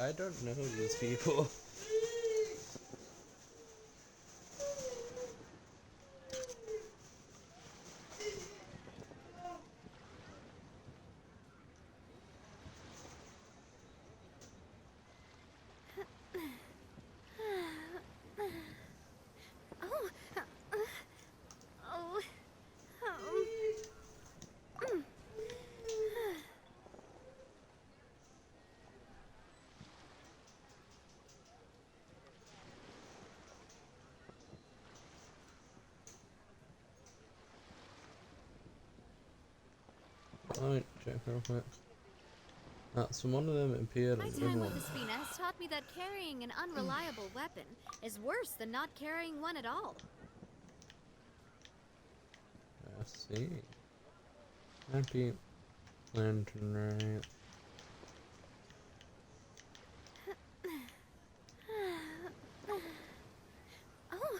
I don't know these people. Oh, oh, Alright, check real quick. So one of them appeared My and time with everyone. the Spina has taught me that carrying an unreliable weapon is worse than not carrying one at all. I see. Happy Latern Rite. Oh,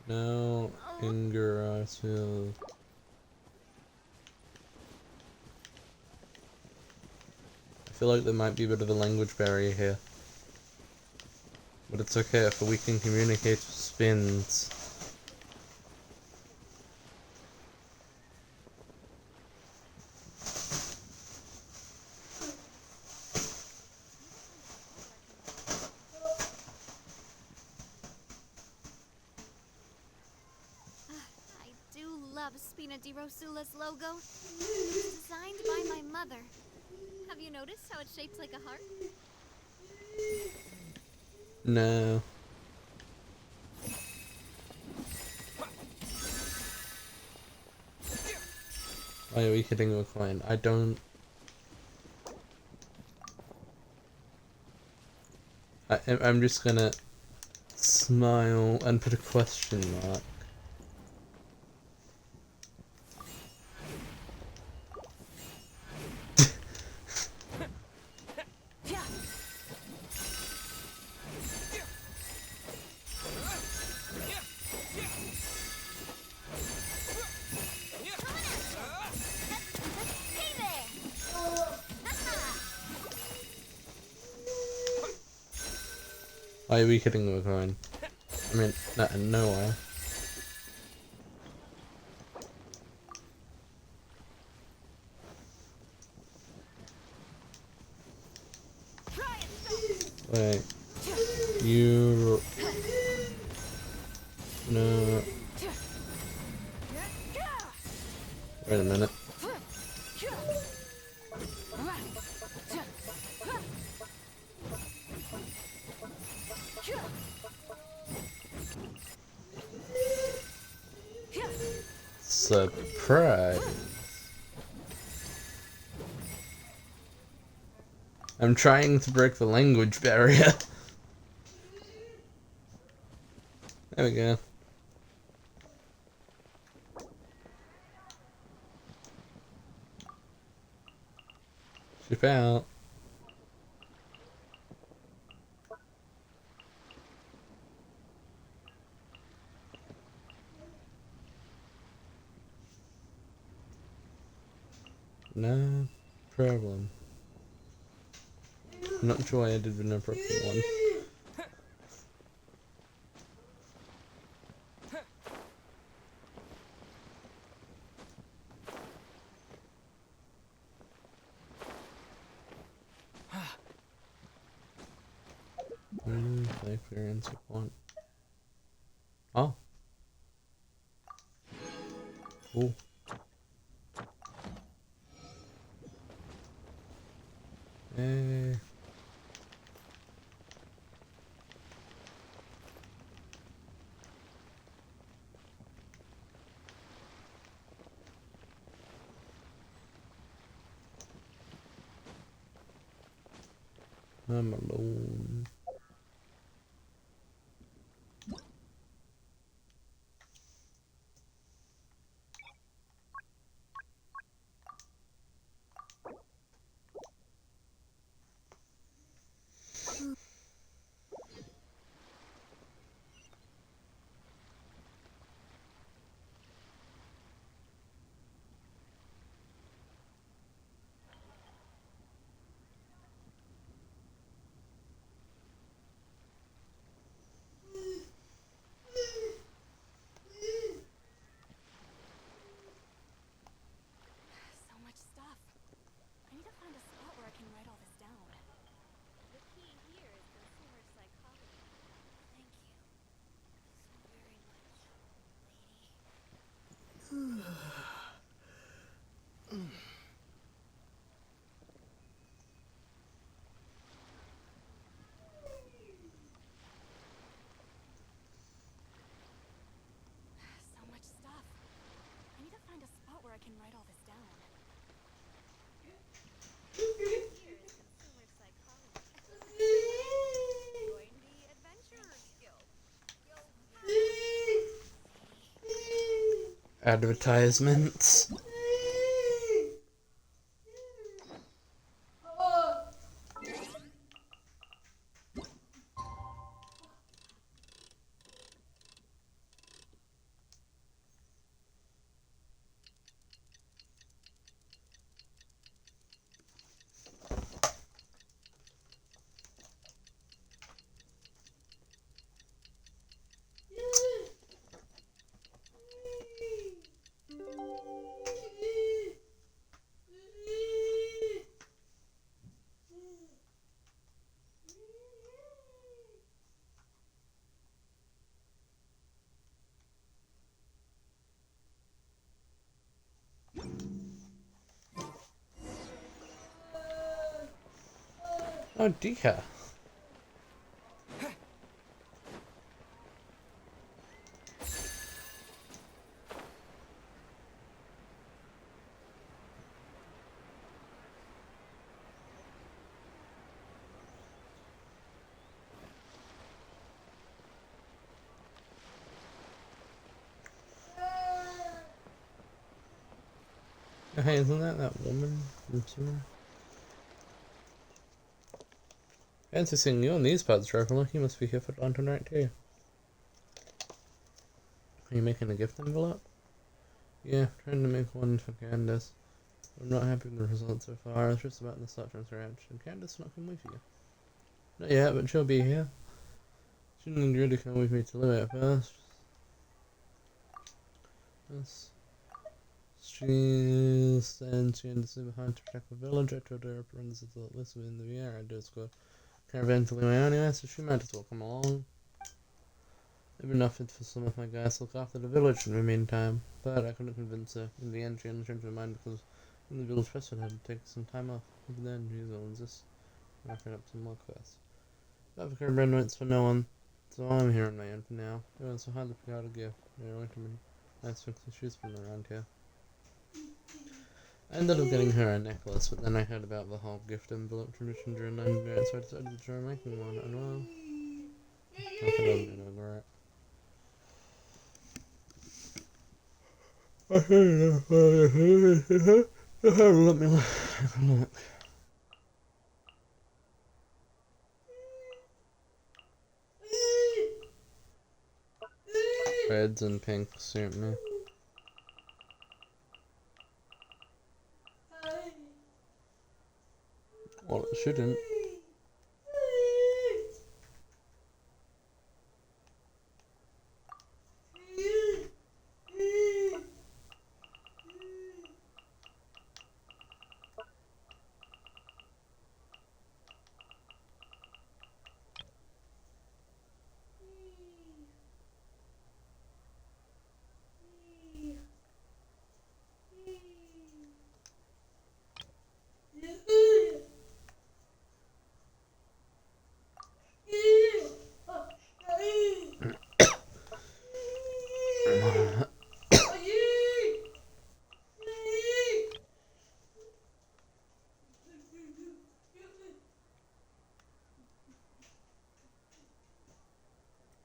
No, oh. Ingarasil. I feel like there might be a bit of a language barrier here. But it's okay if we can communicate with spins. I do love Spina di Rosula's logo. It was designed by my mother. Have you noticed how it's shaped like a heart? No. Why are we hitting a coin? I don't. I'm just gonna smile and put a question mark. Hey there! Why are we hitting a coin? I mean, no way. Wait. You. No. Wait a minute. Surprise. I'm trying to break the language barrier. There we go. Ship out. No problem. I'm not sure why I did the no problem one. Life clearance of one. Oh. Cool. Hey. I'm alone. can write all this down. Here's consumer psychology. Join the Adventurers Guild. You'll Advertisements. Oh dear. Hey, isn't that woman from somewhere? Fancy seeing you on these parts, Trevor. Look, you must be here for Latern Rite too. Are you making a gift envelope? Yeah, trying to make one for Candace. I'm not happy with the results so far. I was just about to start transferring. Should Candace not come with you? Not yet, but she'll be here. She didn't really come with me to live at first. Yes. She said she had to stay behind to protect the village. I told her friends that this was in the air. I just got caravan to leave my own anyway, so she might as well come along. Maybe enough for some of my guys to look after the village in the meantime, but I couldn't convince her. In the end, she only changed her mind because the village president had to take some time off. Even then, she will insist on wrapping up some more quests. I have caravan rights for no one, so I'm here on my own for now. It was so hard to pick out a gift. There are nice fixed shoes from around here. I ended up getting her a necklace, but then I heard about the whole gift envelope tradition during 9 minutes, so I decided to try making one, and well, I think I'm gonna regret it. Let me look. Reds and pinks suit me. Well, it shouldn't.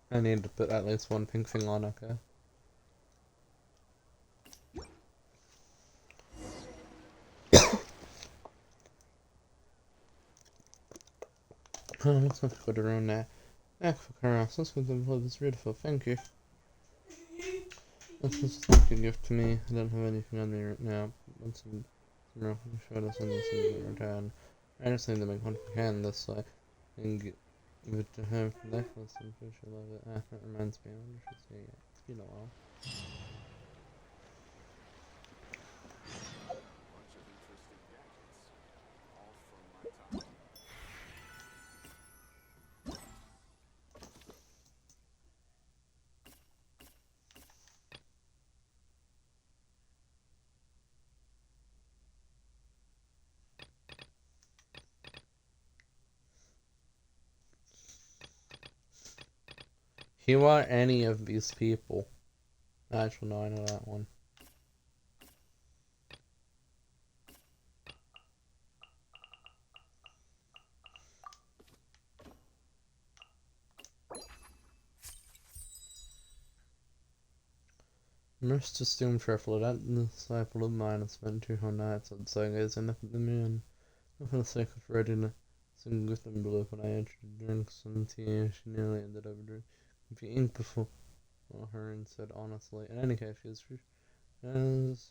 I need to put at least one pink thing on, okay? Oh, let's not put her on there. Heck for Karas, let's give them love is beautiful, thank you. That's just like a gift to me. I don't have anything on me right now. Once I'm showed us on this in return. I just need to make one for Candace so I can give it to her for the necklace. I'm sure she'll love it. Ah, that reminds me, I wonder if she's here yet. It's been a while. Who are any of these people? Actually, no, I know that one. Immersed to Doom Shuffle, that disciple of mine has spent 2 whole nights outside gazing up at the moon. Not for the sake of readiness, singing with them below when I entered to drink some tea, she nearly ended up drinking the ink before her and said honestly, in any case, she is as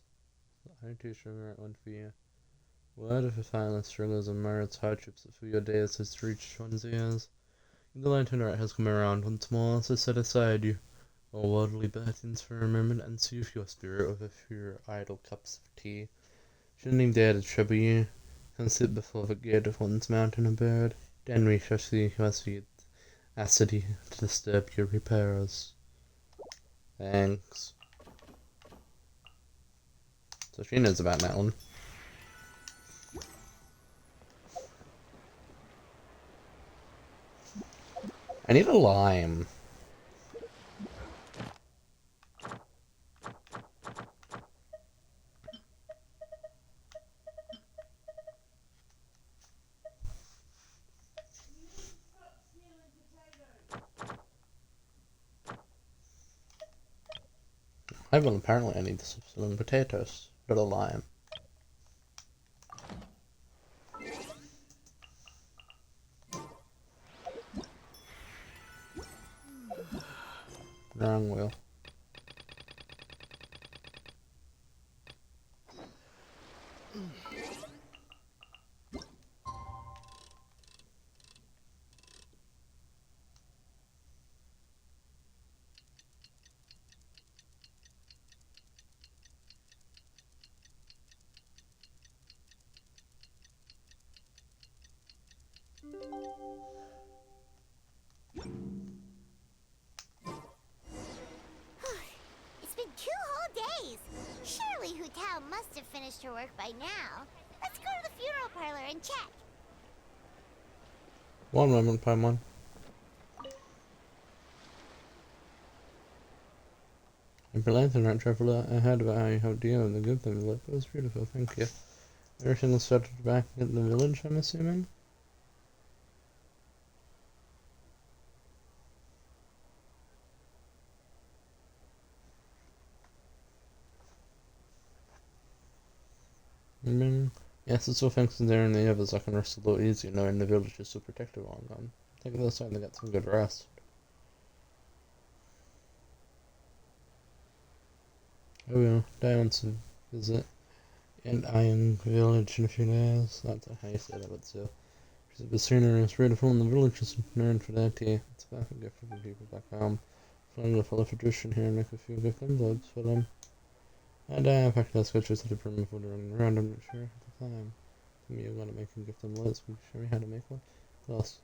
I too sugar one for you. What if the silent struggles and merits hardships of your days has reached one's ears? The Latern Rite has come around once more, so set aside you all worldly burdens for a moment and soothe your spirit with a few idle cups of tea. Shouldn't he dare to trouble you, come sit before the gate of one's mountain abode, then we shall see who has the audacity to disturb your repairs. Thanks. So she knows about that one. I need a lime. Well, apparently I need some potatoes, but a lime. Wrong wheel. It's been 2 whole days. Surely Hu Tao must have finished her work by now. Let's go to the funeral parlor and check. One moment, Paimon. I'm Latern Rite traveler. I heard about how you helped deal with the good thing. It was beautiful, thank you. Everything was settled back in the village, I'm assuming? Yes, it's all thanks to there and the others I can rest a little easier knowing the village is so protected while I'm gone. I think this time to get some good rest. Oh well, Dad wants to visit an Iron Village in a few days. That's how you say that, but still. She said the scenery is beautiful and the village is known for their tea. It's a perfect gift for the people back home. So I'm gonna follow tradition here and make a few gift envelopes for them. And I packed our sketches to the room for running around, I'm not sure at the time. Some of you are gonna make a gift envelopes, can you show me how to make one? Plus,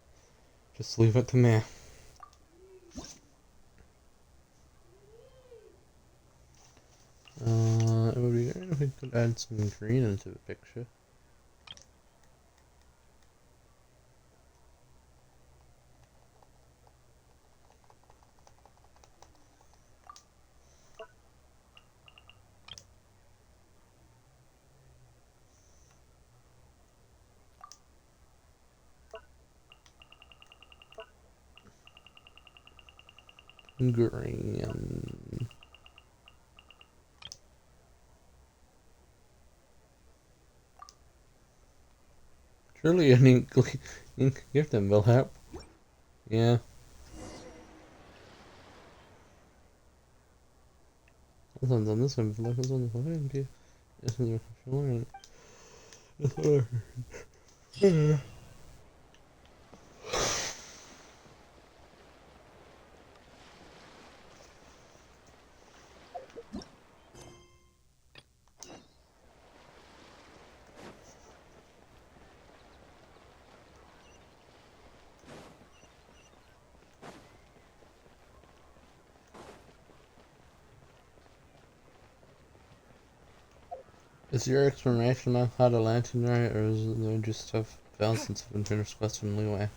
just leave it to me. It would be great if we could add some green into the picture. Green. Surely an ink gift envelope help. Yeah. Sometimes on this envelope is on the phone, dear. This is a That's what I heard. Is your explanation of how the Latern Rite, or is it there just have thousands of unfinished quests from leeway?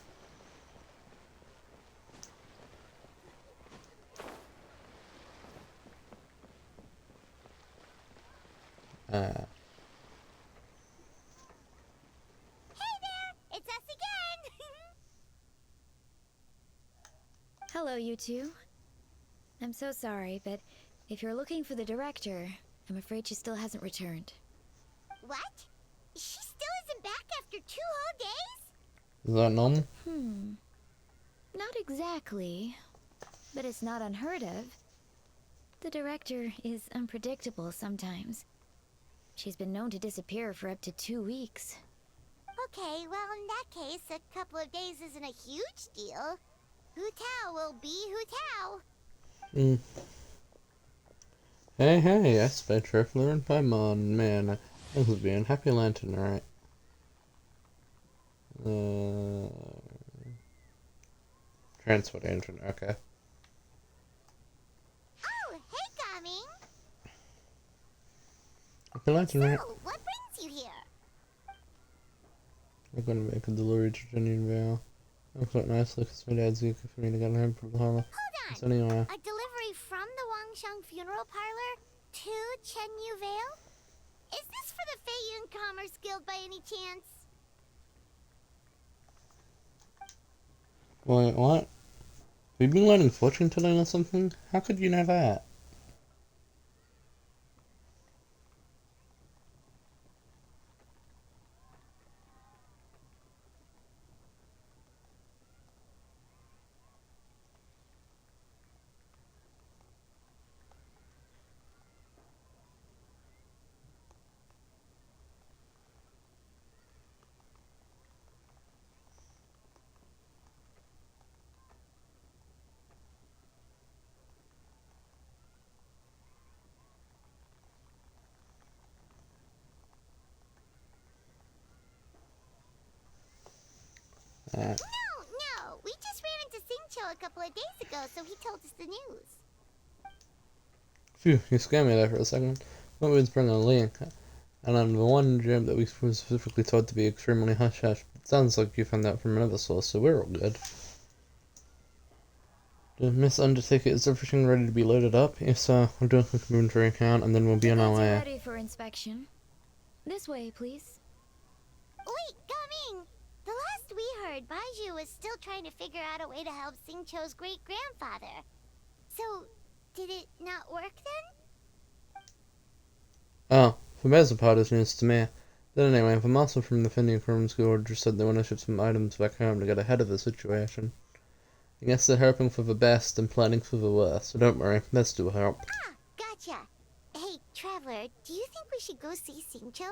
Uh, Hey there! It's us again! Hello, you two. I'm so sorry, but If you're looking for the director, I'm afraid she still hasn't returned. What? She still isn't back after 2 whole days? Is that normal? Not exactly, but it's not unheard of. The director is unpredictable sometimes. She's been known to disappear for up to 2 weeks. Okay, well, in that case, a couple of days isn't a huge deal. Hu Tao will be Hu Tao. Hey, I spy traveler and Paimon. Man, this will be in Happy Latern Rite. Transport engine, okay. Oh, hey, Gaming. Happy Latern Rite. So, what brings you here? We're gonna make a delivery to Genuine Vale. Looks quite nicely because my dad's eager for me to get home from the holler. Hold So on. anyway. A delivery from the Wangshang Funeral Parlor to Chenyu Vale? Is this for the Feiyun Commerce Guild by any chance? Wait, what? Have you been learning fortune telling or something? How could you know that? No. We just ran into Singcho a couple of days ago, so he told us the news. Phew, you scared me there for a second. What was bringing a link? And on the one gym that we were specifically told to be extremely hush-hush. It sounds like you found that from another source, so we're all good. The Miss Undertaker, is everything ready to be loaded up? If so, I'll do a quick inventory count and then we'll be on our Goods are way. ready for inspection. This way, please. Wait, Gaming! The last we heard, Baiju was still trying to figure out a way to help Singcho's great-grandfather. So, did it not work then? Oh, for most part it's news to me. But anyway, the master from the Finding Room School just said they want to ship some items back home to get ahead of the situation. I guess they're hoping for the best and planning for the worst, so don't worry, this will help. Ah, gotcha. Hey, Traveler, do you think we should go see Singcho?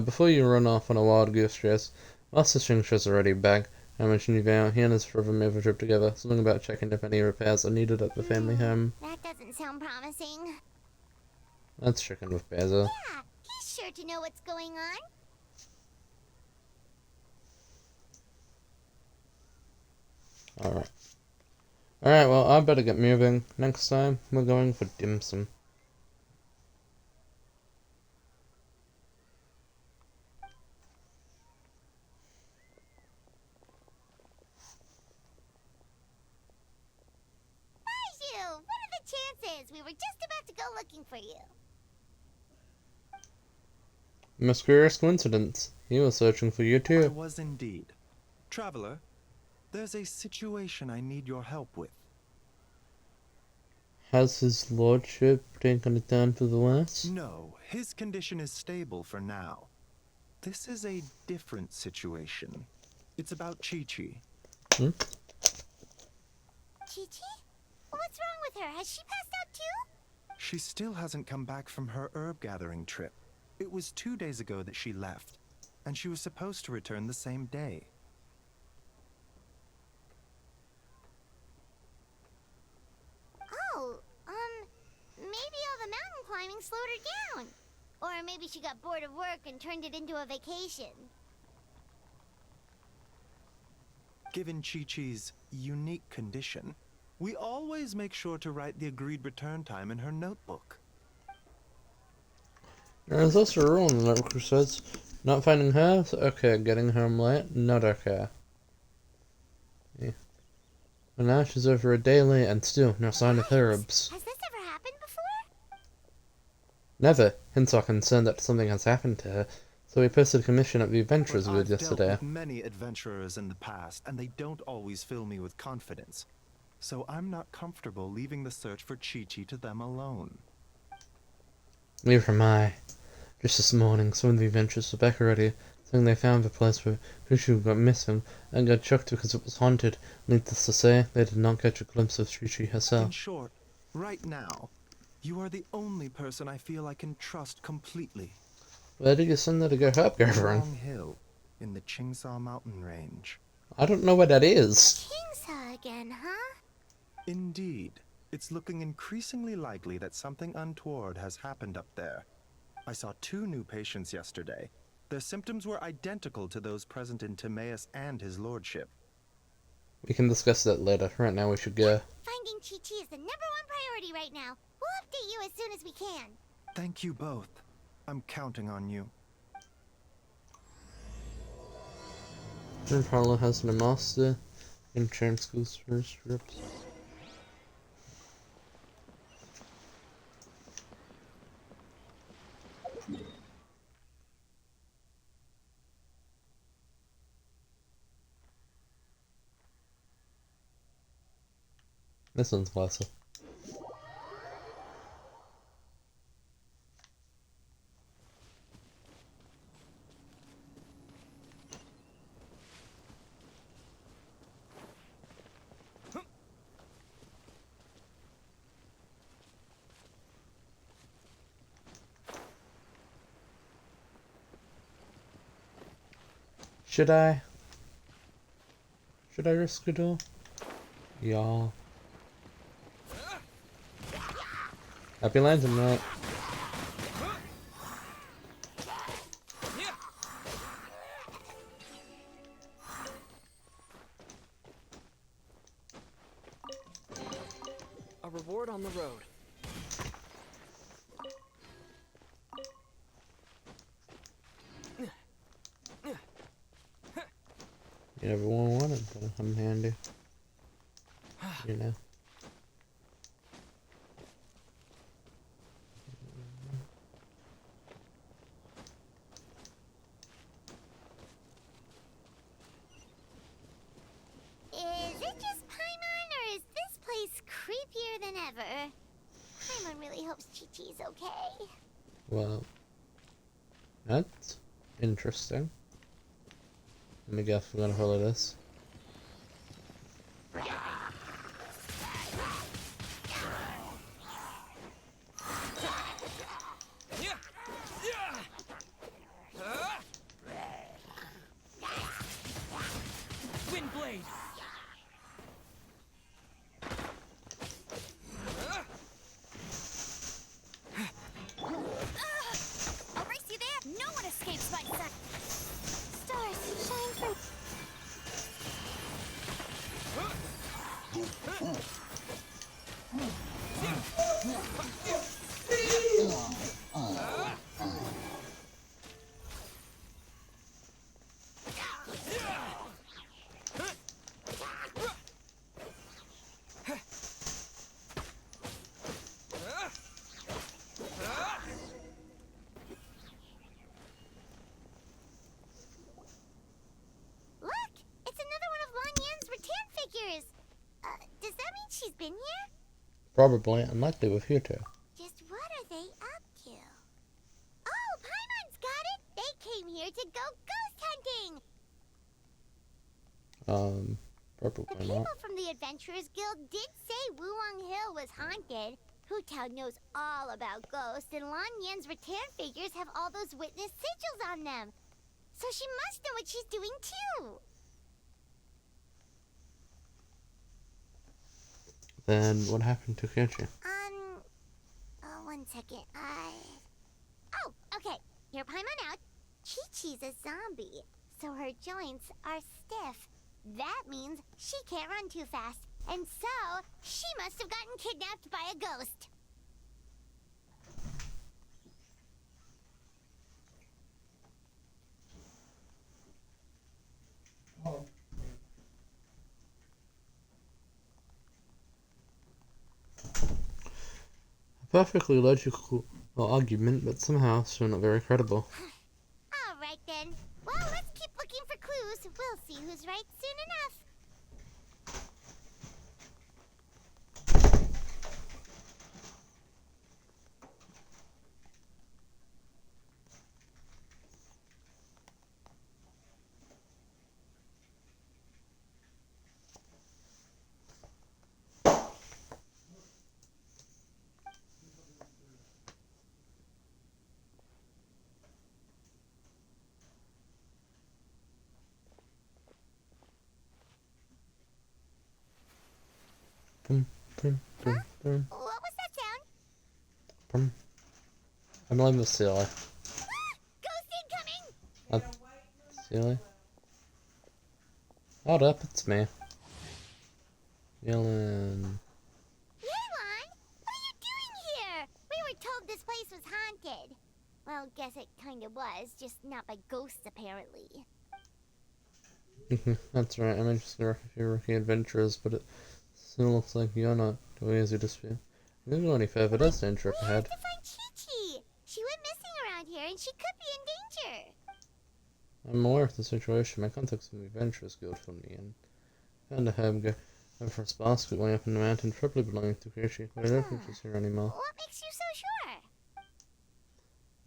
Before you run off on a wild goose chase, Master Shincho's already back. I mentioned you Val, he and his brother made the trip together, something about checking if any repairs are needed at the family home. That doesn't sound promising. Let's check in with Basil. Yeah, he's sure to know what's going on. Alright. Alright, well, I better get moving. Next time, we're going for dim sum. Baiju, what are the chances? We were just about to go looking for you. Mysterious coincidence. He was searching for you I too. was indeed. Traveler, there's a situation I need your help with. Has his lordship taken it down to the west? No, his condition is stable for now. This is a different situation. It's about Chi-Chi. Hmm? Chi-Chi? What's wrong with her? Has she passed out too? She still hasn't come back from her herb gathering trip. It was 2 days ago that she left, and she was supposed to return the same day. Oh, maybe all the mountain climbing slowed her down. Or maybe she got bored of work and turned it into a vacation. Given Chi-Chi's unique condition, we always make sure to write the agreed return time in her notebook. There's also a rule in the notebook which says, not finding her, okay, getting home late, not okay. Yeah. And now she's over a day late and still no sign of herbs. Has this ever happened before? Never. Hence our concern that something has happened to her. So we posted a commission at the Adventurers I've Guild dealt yesterday. with many adventurers in the past, and they don't always fill me with confidence. so I'm not comfortable leaving the search for Chi-Chi to them alone. Neither am I. Just this morning, some of the adventurers were back already, saying they found the place where Chuchu got missing and got chucked because it was haunted. Needless to say, they did not catch a glimpse of Chi-Chi In herself. short, right now, you are the only person I feel I can trust completely. Where did you send her to go help, girlfriend? Long Hill, in the Chingsa mountain range. I don't know what that is. Kingsa again, huh? Indeed. It's looking increasingly likely that something untoward has happened up there. I saw 2 new patients yesterday. Their symptoms were identical to those present in Timaeus and his lordship. We can discuss that later. Right now we should go. Finding Chi-Chi is the #1 priority right now. We'll update you as soon as we can. Thank you both. I'm counting on you. Jim Parlour has been a master in charm schools for strips. This one's closer. Should I? Should I risk it all? Yeah. Happy landing, mate. A reward on the road. You never wanted, but I'm handy. You know. Is it just Paimon, or is this place creepier than ever? Paimon really hopes Chi-Chi's okay. Well, that's interesting. Let me guess, we're gonna follow this. Wind blade. I'll race you there. No one escapes my sight. Stars shine from. Look! It's another one of Long Yan's rattan figures! Does that mean she's been here? Probably, unlikely with you two. Just what are they up to? Oh, Paimon's got it! They came here to go ghost hunting! The Probably people not. from the Adventurers Guild did say Wuong Hill was haunted. Hu Tao knows all about ghosts, and Lan Yan's rattan figures have all those witness sigils on them. So she must know what she's doing too. Then what happened to Kyochi? One second. Oh, okay. Here, Paimon out. Chi-Chi's a zombie, so her joints are stiff. That means she can't run too fast, and so she must have gotten kidnapped by a ghost. A perfectly logical argument, but somehow still not very credible. All right then. Well, let's keep looking for clues. We'll see who's right soon enough. Boom, boom, boom, boom, What was that sound? boom. I believe it was silly. Ghost incoming! Silly. Hold up, it's me. Yelling. Leon, what are you doing here? We were told this place was haunted. Well, guess it kind of was, just not by ghosts apparently. That's right, I'm interested in a few rookie adventures, but it still looks like you're not too easy to speak. You can go any further, there's danger up We have ahead. to find Chi-Chi. She went missing around here and she could be in danger. I'm aware of the situation. My contacts in the Adventurers Guild from me and found a home for a basket way up in the mountain, probably belonging to Kishi, but I don't think she's here anymore. What makes you so sure?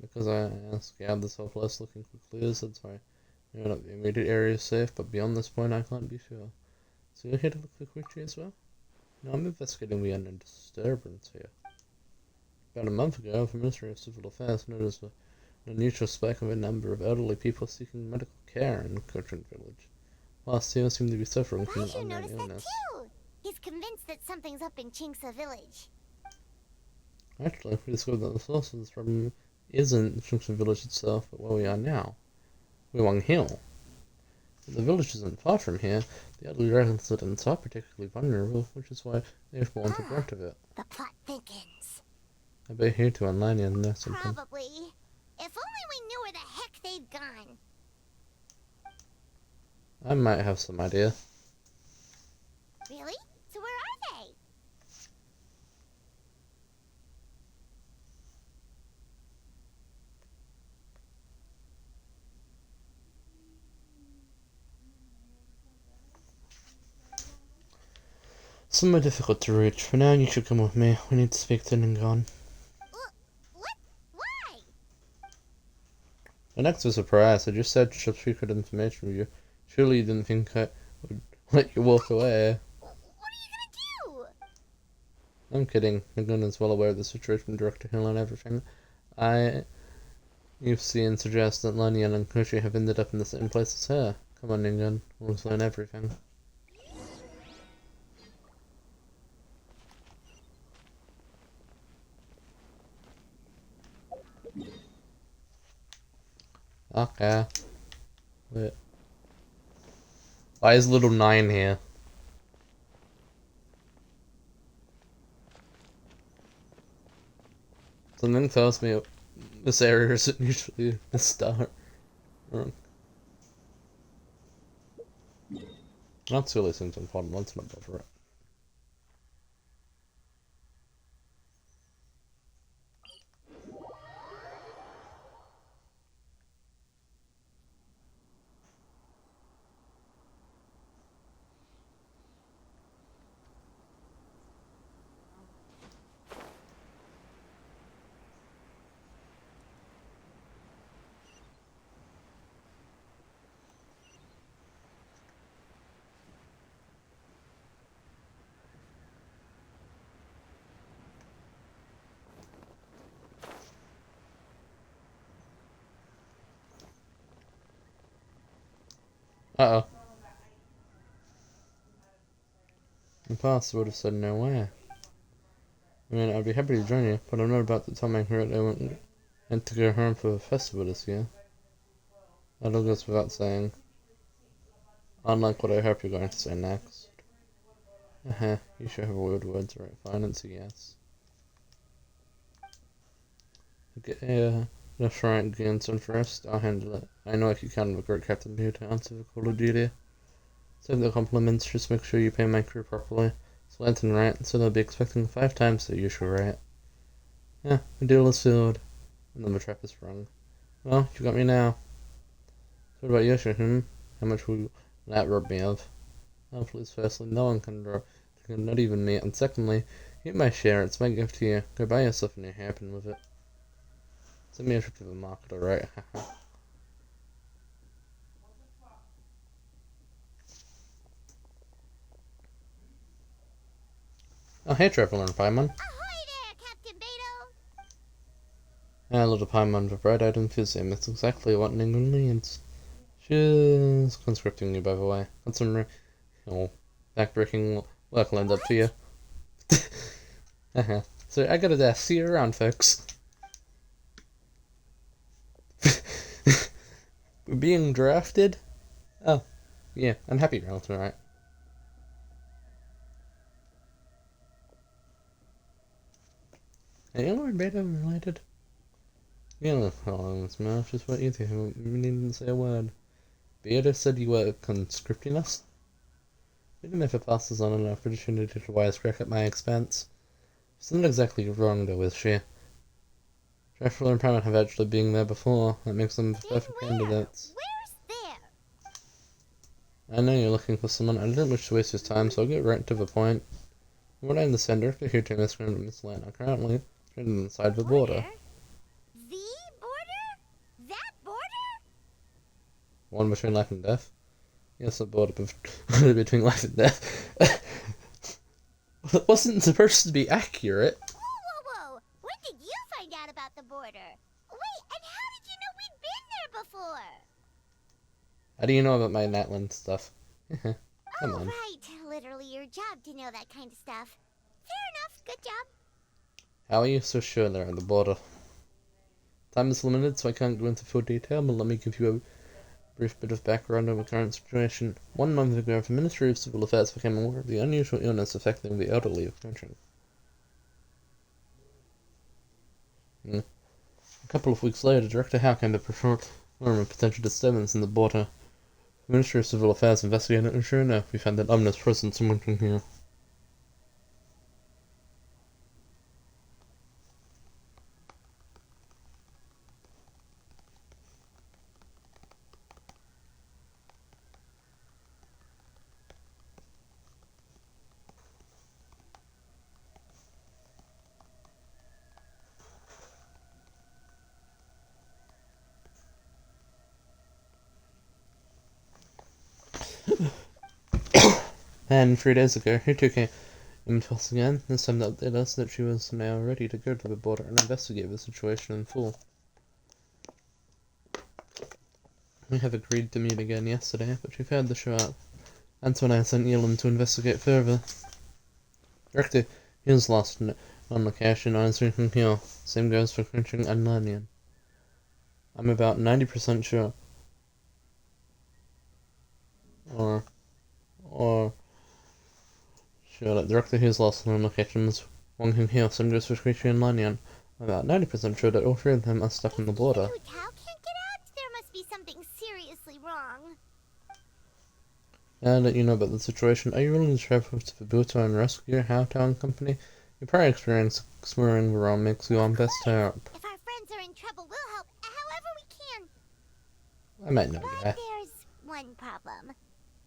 Because I scoured this whole place looking for clues, that's why I know that the immediate area is safe, but beyond this point I can't be sure. So you're here to look for Kishi as well? No, I'm investigating the unknown disturbance here. About a month ago, the Ministry of Civil Affairs noticed an unusual spike of a number of elderly people seeking medical care in Kochin village. Last year seemed to be suffering from an Baju unknown noticed that illness. too. He's convinced that something's up in Chinksa village. Actually, we discovered that the source of this problem isn't Junction Village itself, but where we are now. Wewang Hill. The village isn't far from here. The elderly residents are particularly vulnerable, which is why they've borne the brunt of it. The plot thickens. I bet here to online and know something. Probably. If only we knew where the heck they've gone. I might have some idea. Really? So where are they? Somewhere difficult to reach. For now, you should come with me. We need to speak to Ningon. What? Why? The next was a surprise. I just said some secret information with you. Surely you didn't think I would let you walk away. What are you gonna do? I'm kidding. Ningon is well aware of the situation from Director Hill and everything. You've seen and suggest that Lanyan and Kushi have ended up in the same place as her. Come on, Ningon. We'll learn everything. Okay. Wait. Why is little 9 here? Something tells me this area isn't usually the start. Wrong. That's really seems important. Let's not bother it. Uh-oh. In the past, I would have said no way. I mean, I'd be happy to join you, but I'm not about to tell my crew they want to go home for the festival this year. That all goes without saying. Unlike what I hope you're going to say next. You sure have weird words, right? Fine, it's a yes. Okay, that's right, Ganson first. I'll handle it. I know if you can, I'm a great captain here to answer the Call of Duty. Save the compliments, just make sure you pay my crew properly. It's Latern Rite, so they'll be expecting 5 times the usual rate. Yeah, the deal is sealed. And then the trap is sprung. Well, you got me now. So what about you, How much will that rob me of? Oh, please, firstly, no one can rob. Not even me. And secondly, get my share. It's my gift to you. Go buy yourself a new hairpin with it. Send me a trip to the market, alright? Oh, hey, Traveler and Paimon. Ahoy there, Captain Beto! Yeah, little Paimon for bread item fizzy. That's exactly what Ningun needs. She's conscripting you, by the way. Got some backbreaking work lined up for you. So I gotta see you around, folks. We're being drafted? Oh, yeah, unhappy Latern Rite. Are you Lord Beethoven related? You look all in his mouth, just what you do. You didn't say a word. Beata said you were conscripting us? Even if it passes on an opportunity to wisecrack at my expense. She's not exactly wrong, though, is she? Trifle and Prime have actually been there before. That makes them perfect candidates. Where's there? I know you're looking for someone. I didn't wish to waste your time, so I'll get right to the point. From what I understand, Director here to Miss Grand Miss Lana currently training inside the border. The border? That border? One between life and death? Yes, the border between life and death. Well, it wasn't supposed to be accurate. Whoa. When did you find out about the border? Wait, and how did you know we'd been there before? How do you know about my Natland stuff? Come Oh, on. right. Literally your job to know that kind of stuff. Fair enough. Good job. How are you so sure they're at the border? Time is limited, so I can't go into full detail, but let me give you a brief bit of background on the current situation. 1 month ago, the Ministry of Civil Affairs became aware of the unusual illness affecting the elderly of the country. A couple of weeks later, Director Howe came to perform a potential disturbance in the border. The Ministry of Civil Affairs investigated, and sure enough, we found an ominous presence among here. And 3 days ago, he took in to us again, this time to update us that she was now ready to go to the border and investigate the situation in full. We have agreed to meet again yesterday, but she failed to show up. Antoine and I sent Elam to investigate further. Director, he was lost on location on his from here. Same goes for Crunching and Lanyon. I'm about 90% sure. Or sure that Director Hughes lost on locations Wong Hung Hill, some goes for Creature and Lanyon. I'm about 90% sure that all 3 of them are stuck in the border. If Hu Tao can't get out, there must be something seriously wrong. Now that you know about the situation, are you willing to travel to the Buto and rescue How Town Company? Your prior experience exploring the realm makes you on best to help. If our friends are in trouble, we'll help however we can. I might know But that. there's one problem.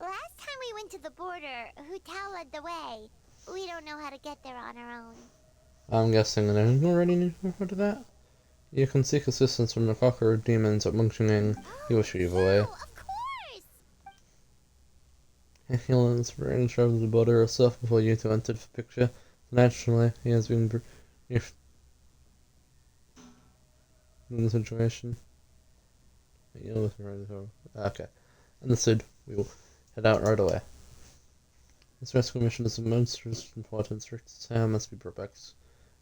Last time we went to the border, Hu Tao led the way. We don't know how to get there on our own. I'm guessing that you already knew to that? You can seek assistance from the Conqueror demons at Mengcheng. He will show you the way. Of course! He'll inspire travel the border herself before you two entered the picture. Naturally, he has been briefed in the situation. Okay. Understood. We will head out right away. This rescue mission is of most importance. Richt's hair must be brought back.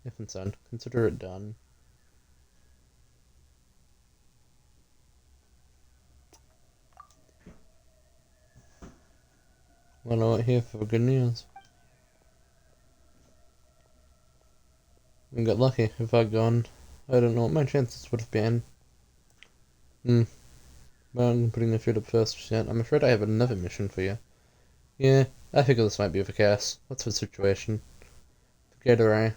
If concerned, consider it done. Well, I'm here for good news. We got lucky. If I'd gone, I don't know what my chances would have been. But I'm putting the food up first yet. I'm afraid I have another mission for you. Yeah, I figure this might be the case. What's the situation? The Gatorade.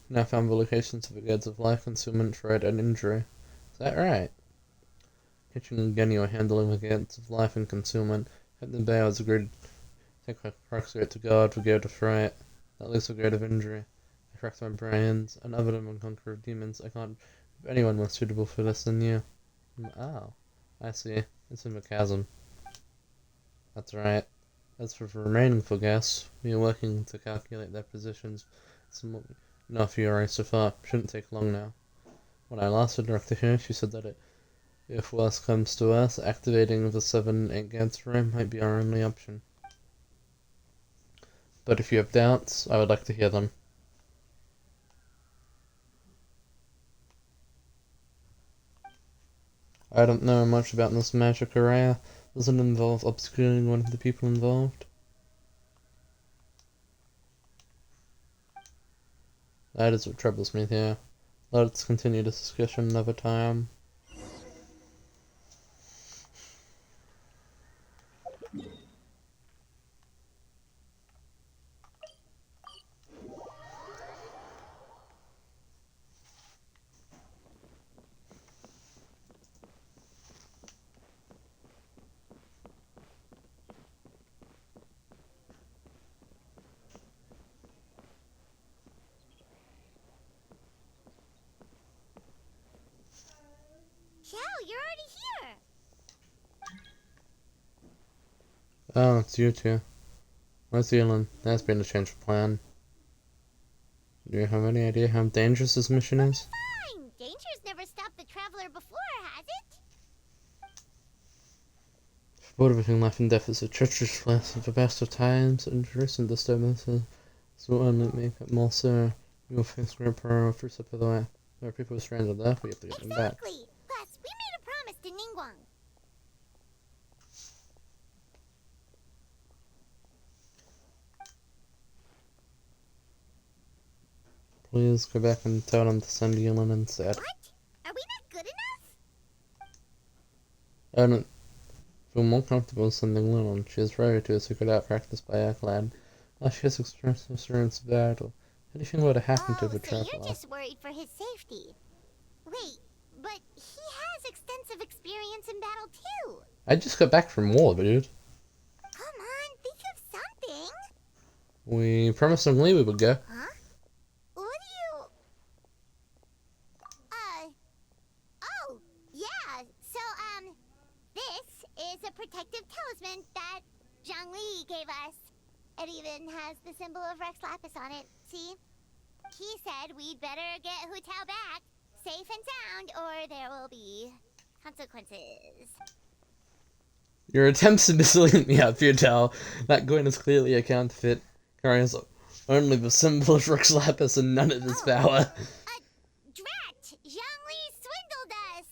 Now found the locations of the gates of life, concealment, threat, and injury. Is that right? Kitchen and Genny are handling the gates of life and concealment. Captain Bay has agreed to take my proxy to guard the gate of threat. That leaves the gate of injury. I cracked my brains, and other than conquer of demons, I can't have anyone more suitable for this than you. Oh, I see. It's in the chasm. That's right. As for the remaining four guests, we are working to calculate their positions. Enough you already so far. Shouldn't take long now. When I last heard Director here, she said that if worse comes to worse, activating the 7-8 gates room might be our only option. But if you have doubts, I would like to hear them. I don't know much about this magic area. Does it involve obscuring one of the people involved? That is what troubles me here. Let's continue this discussion another time. Xiao, you're already here. Oh, it's you two. Where's Zealand? There's been a change of plan. Do you have any idea how dangerous this mission is? Fine. Danger's never stopped the traveler before, has it? About everything life and death is a treacherous place of the best of times and recent disturbances. So only make it more so. You'll face great peril if you're step of the way. There are people stranded there, we have to get them back. Exactly. Plus, we made a promise to Ningguang. Please go back and tell them to send Yulin instead. What? Are we not good enough? I don't feel more comfortable sending Lilin. She is ready to secret out practice by Aklan. She has experience of battle. Anything were to happen to the So traveler. you're just worried for his safety. Wait, but he has extensive experience in battle too. I just got back from war, dude. Come on, think of something. We promised him Lee we would go. Huh? What do you... Oh, yeah. So, this is a protective talisman that Zhang Li gave us. It even has the symbol of Rex Lapis on it. See? He said we'd better get Hu Tao back, safe and sound, or there will be consequences. Your attempts to mislead me are futile. That coin is clearly a counterfeit. Carries only the symbol of Rex Lapis and none of his power. Drat! Zhang Li swindled us!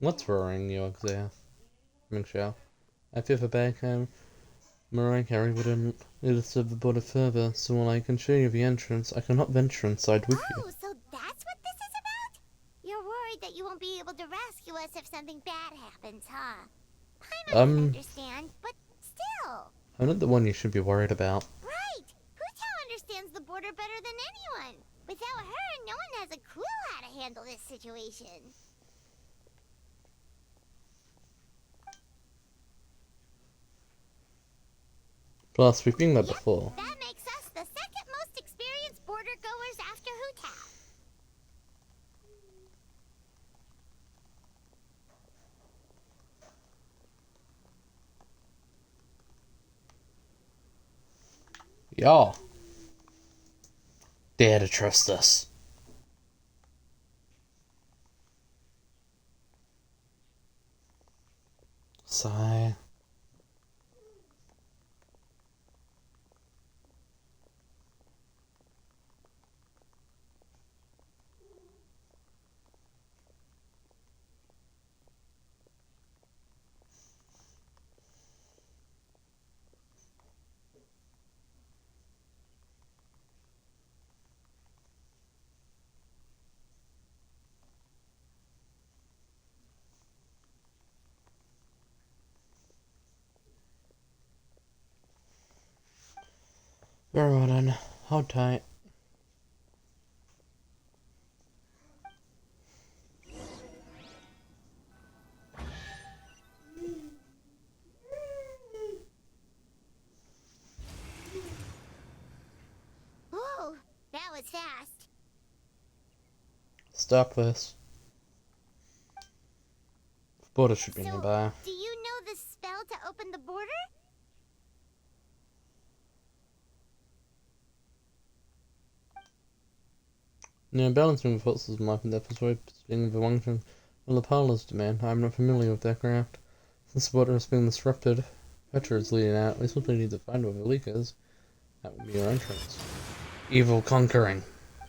What's worrying you, Xia? Mingxiao. I fear for back home. Mariah Carey wouldn't let us serve the border further, so while I can show you the entrance, I cannot venture inside with you. Oh, so that's what this is about? You're worried that you won't be able to rescue us if something bad happens, huh? I might understand, but still. I'm not the one you should be worried about. Right! Hu Tao understands the border better than anyone. Without her, no one has a clue how to handle this situation. Plus, we've been there before. That makes us the second most experienced border goers after Hu Tao. Y'all dare to trust us. Sigh. Very well then. Hold tight. Whoa, that was fast. Stop this. The border should be nearby. Do you know the spell to open the border? Near balancing the forces of life and death is always being the function of Apollo's demand. I am not familiar with that craft. Since the border has been disrupted, Petra is leading out. We simply need to find where the leak is. That would be our entrance. Evil conquering.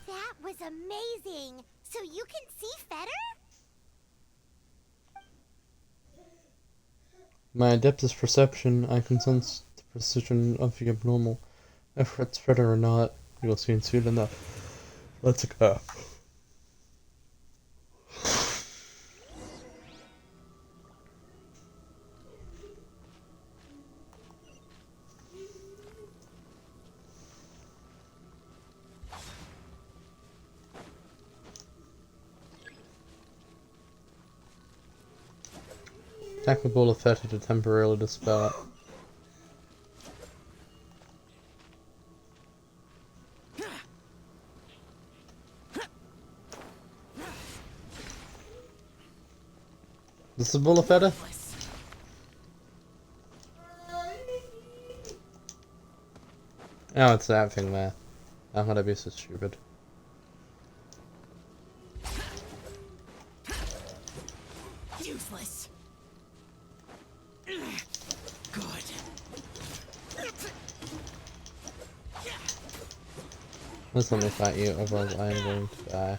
That was amazing. So you can see Fetter? My adept's perception, I can sense the precision of the abnormal. If it's better or not, you will see soon enough. Let's go. Attack the ball affected to temporarily dispel it. This is Bull Feta? Oh, it's that thing there. How could I be so stupid? Useless. Good. Let's let me fight you, otherwise I am going to die.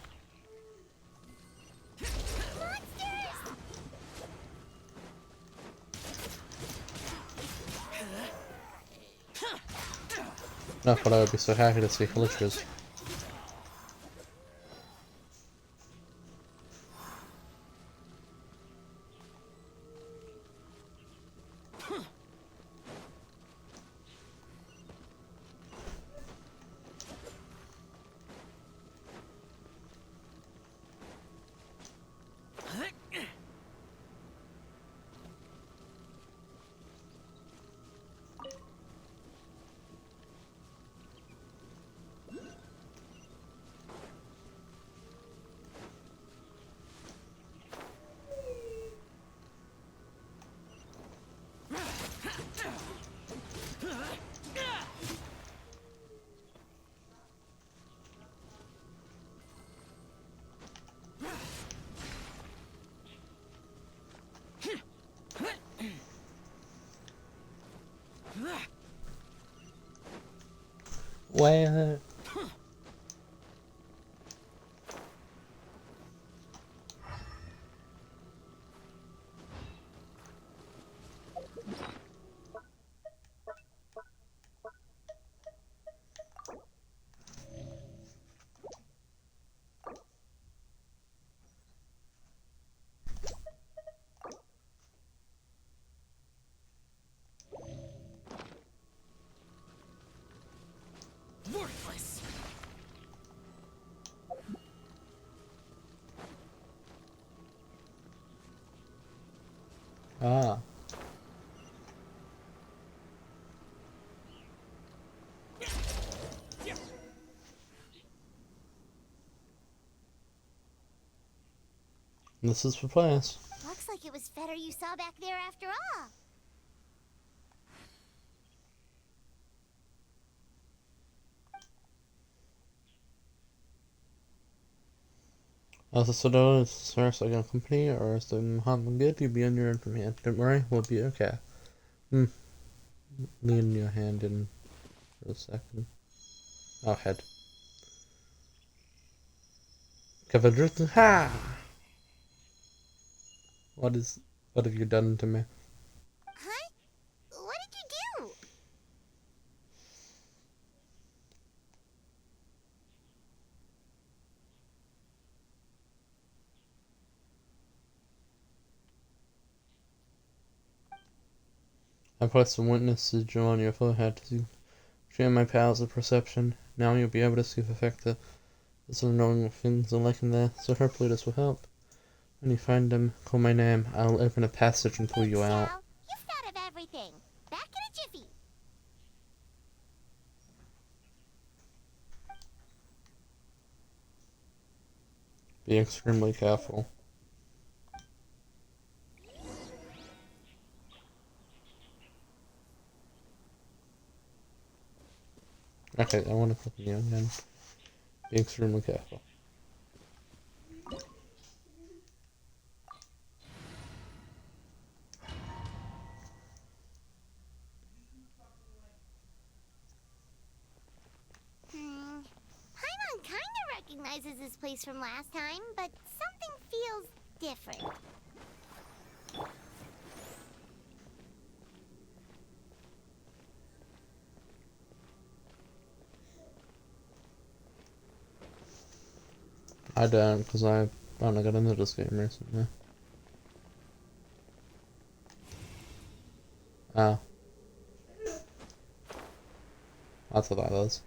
No, but I would be so happy to see glitches. Where? Worthless. Ah. This is for class. Looks like it was Fetter you saw back there after all. As a Sodom is source like a company or is the Muhammad good, you'll be on your own from here. Don't worry, we'll be okay. Lean your hand in for a second. Oh, head. Kavadrut, ha! What have you done to me? Huh? What did you do? I placed some witnesses on your forehead to share my powers of perception. Now you'll be able to see the effect that this unknowing things are like in there, so hopefully this will help. When you find them, call my name. I'll open a passage and pull you out. Chow, you've thought of everything. Back in a jiffy. Be extremely careful. Okay, I want to click you again. Be extremely careful. Paimon kinda recognizes this place from last time, but something feels different. I don't, because I only got into this game recently. Oh. That's what that is.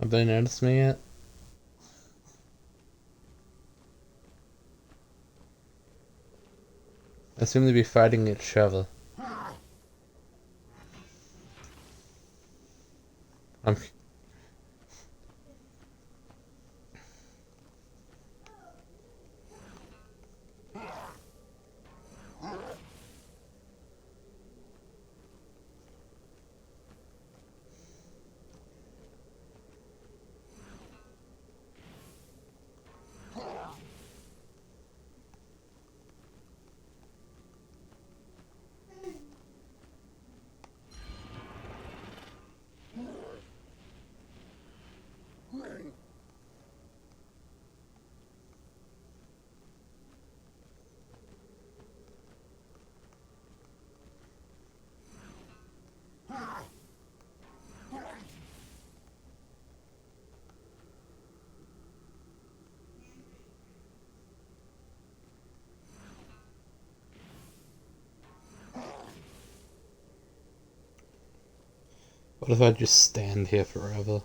Have they noticed me yet? They seem to be fighting each other. I'm... What if I just stand here forever?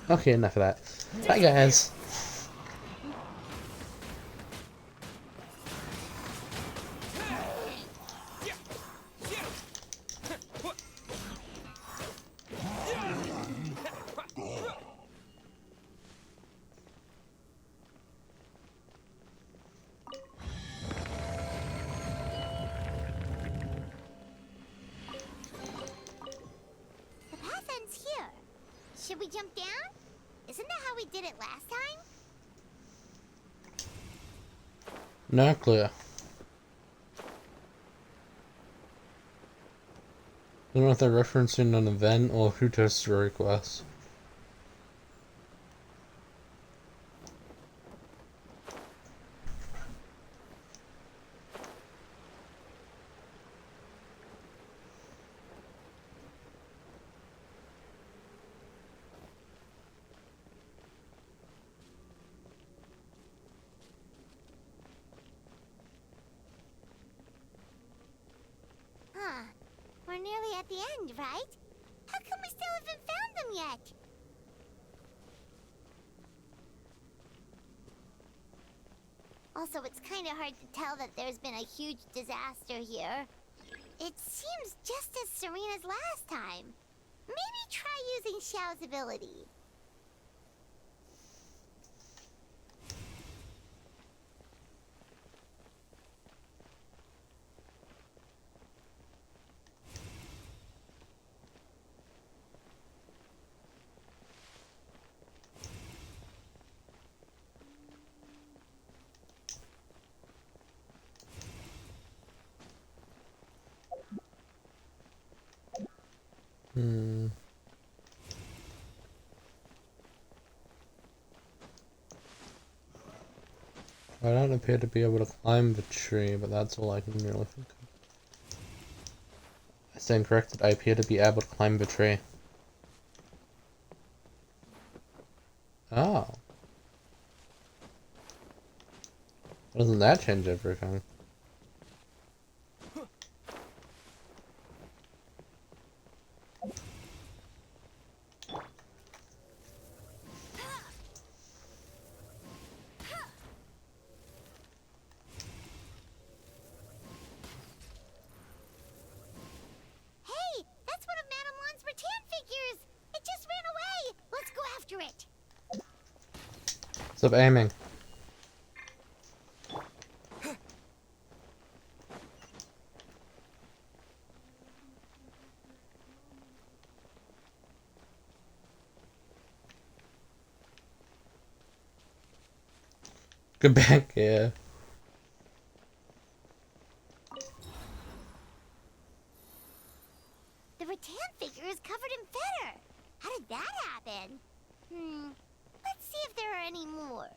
Okay, enough of that. Bye, guys. The path ends here. Should we jump down? Isn't that how we did it last time? Not clear. I don't know if they're referencing an event or who to story quest. Huh. We're nearly at the end, right? How come we still haven't found them yet? Also, it's kind of hard to tell that there's been a huge disaster here. It seems just as serene as last time. Maybe try using Xiao's ability. I don't appear to be able to climb the tree, but that's all I can really think of. I stand corrected, I appear to be able to climb the tree. Oh. Doesn't that change everything? Stop aiming. Get back here. The rattan figure is covered in feather. How did that happen? Let's see if there are any more.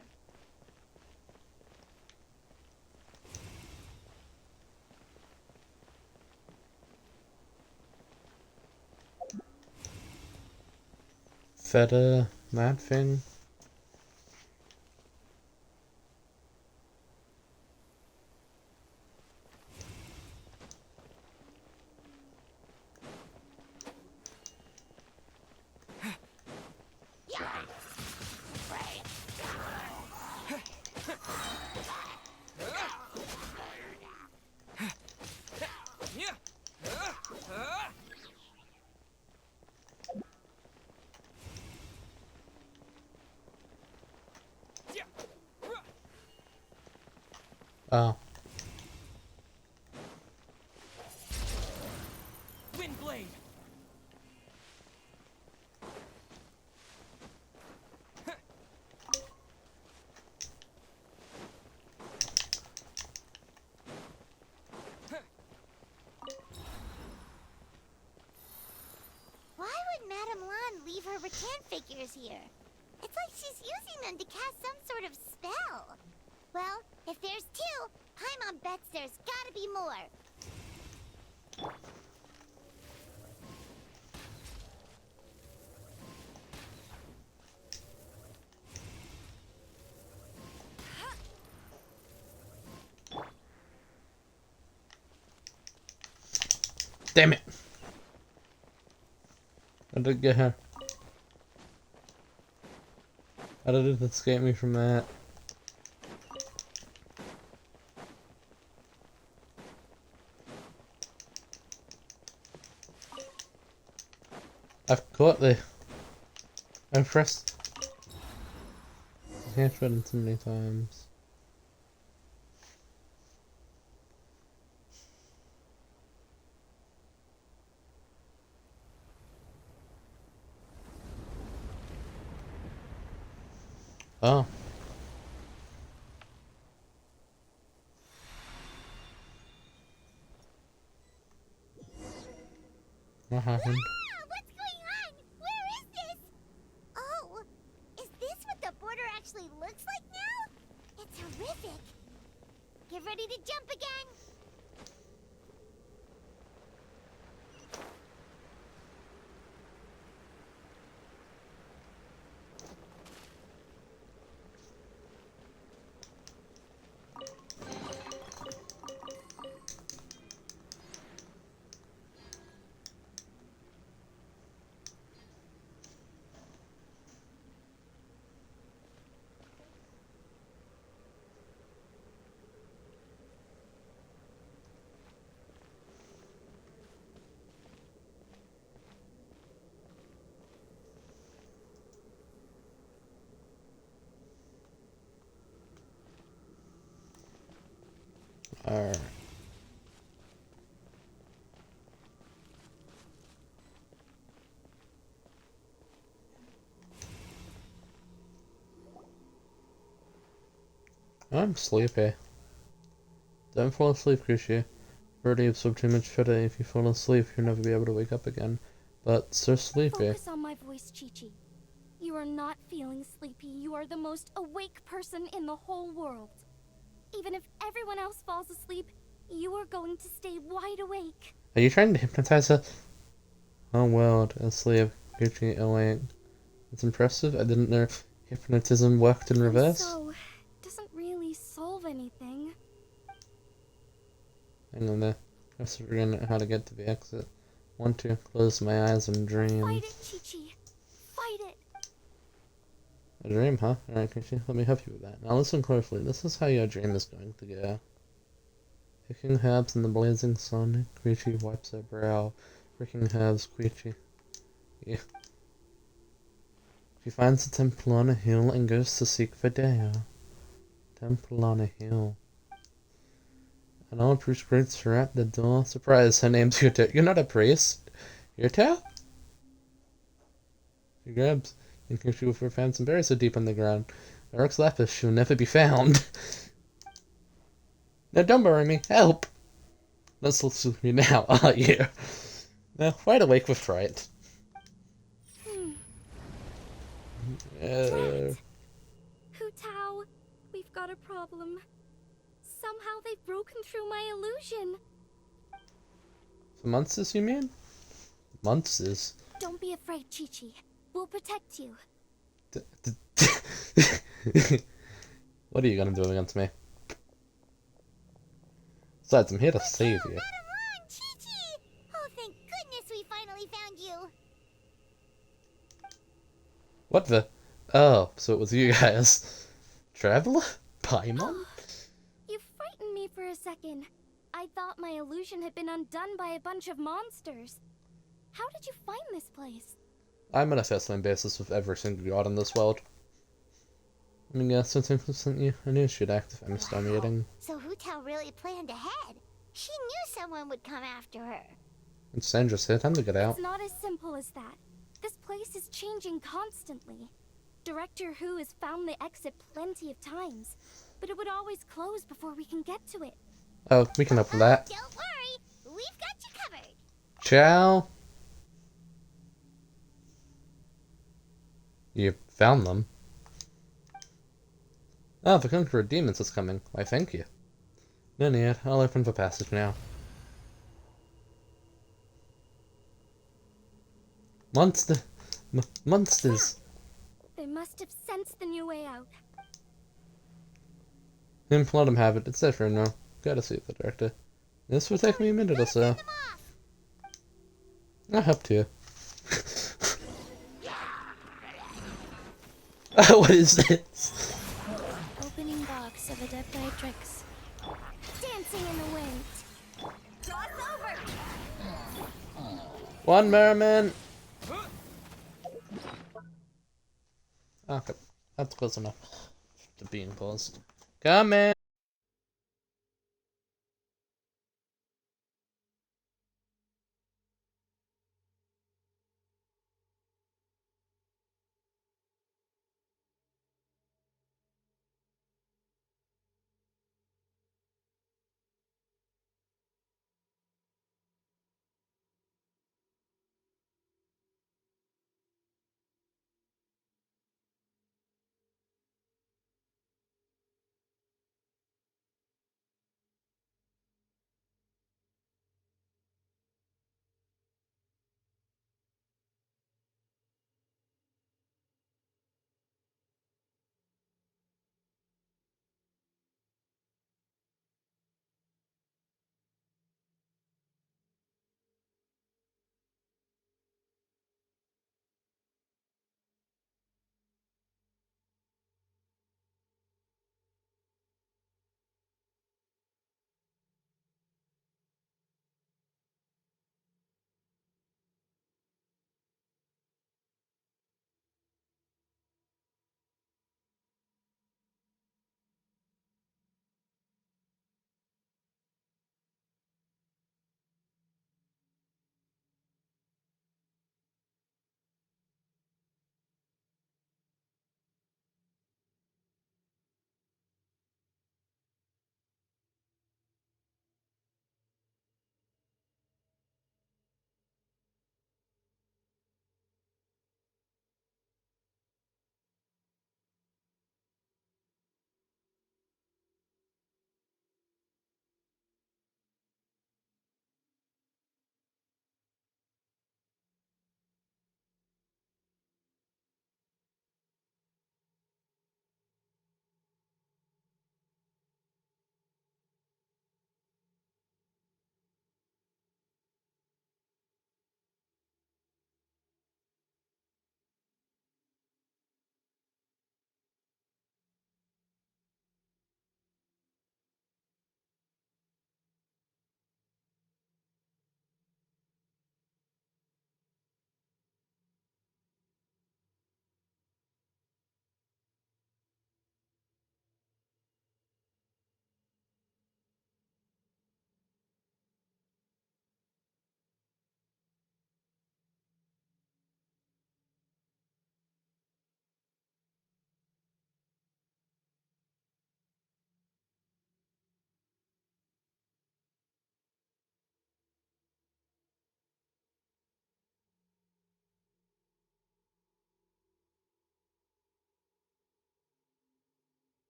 Feather, mad thing. Oh. Wind blade. Why would Madame Lan leave her rattan figures here? It's like she's using them to cast some sort of spell. Well, if there's two, Paimon bets there's gotta be more. Damn it! I did get her. How did it escape me from that? I've caught the... I pressed... I can't put it too many times. Oh. What happened? What's going on? Where is this? Oh, is this what the border actually looks like now? It's horrific. Get ready to jump again. Alright. I'm sleepy. Don't fall asleep, Crucia. Already absorbed too much feta. If you fall asleep, you'll never be able to wake up again. But so sleepy. Focus on my voice, Chi-Chi. You are not feeling sleepy. You are the most awake person in the whole world. Even if everyone else falls asleep, you are going to stay wide awake. Are you trying to hypnotize her? Oh, world, asleep, Gucci awake. It's impressive. I didn't know hypnotism worked in reverse. So, doesn't really solve anything. Hang on there. Let's figure out how to get to the exit. Want to close my eyes and dream. Fight it, Chi-Chi. Fight it. A dream, huh? Alright, Gucci, let me help you with that. Now listen closely. This is how your dream is going to go. Picking herbs in the blazing sun, Queechy wipes her brow. Picking herbs, Queechy. Yeah. He finds the temple on a hill and goes to seek Vidya. Temple on a hill. And all priest greets her at the door. Surprise, her name's Yuta. You're not a priest. Yuta? She grabs and kicks you with her hands and buries her deep in the ground. Eric's lapis, she'll never be found. Now don't bury me. Help! Let's listen to me now, are you? Now, wide awake with fright. Hu Tao, we've got a problem. Somehow they've broken through my illusion. Monsters, you mean? Monsters? Don't be afraid, Chi-Chi. We'll protect you. What are you gonna do against me? Besides, I'm here to save you. Madam Chi-Chi! Oh, thank goodness we finally found you. What the? Oh, so it was you guys. Traveler? Paimon? You frightened me for a second. I thought my illusion had been undone by a bunch of monsters. How did you find this place? I'm on a first-name basis with every single god in this world. I mean, yeah, since I sent you, I knew she'd act if I missed our meeting. So Hu Tao really planned ahead. She knew someone would come after her. It's dangerous here, time to get out. It's not as simple as that. This place is changing constantly. Director Hu has found the exit plenty of times, but it would always close before we can get to it. Oh, we can open that. Don't worry, we've got you covered. Ciao! You found them? Oh, the Conqueror of Demons is coming. Why, thank you. No need, I'll open the passage now. Monsters! They must have sensed the new way out. Let them have it, it's their funeral. Gotta see the director. This will take me a minute or so. I hope to. What is this? Opening box of Adepti-Trix. Dancing in the wind. Cross over. One merman! Okay, that's close enough to being paused. Come in!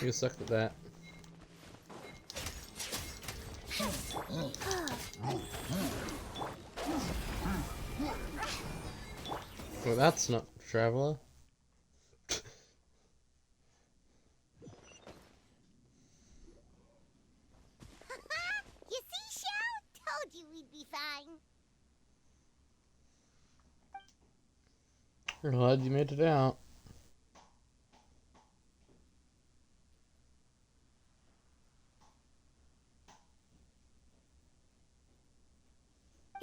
You suck at that. Well, that's not Traveler. You see, Shao? Told you we'd be fine. We're glad you made it out.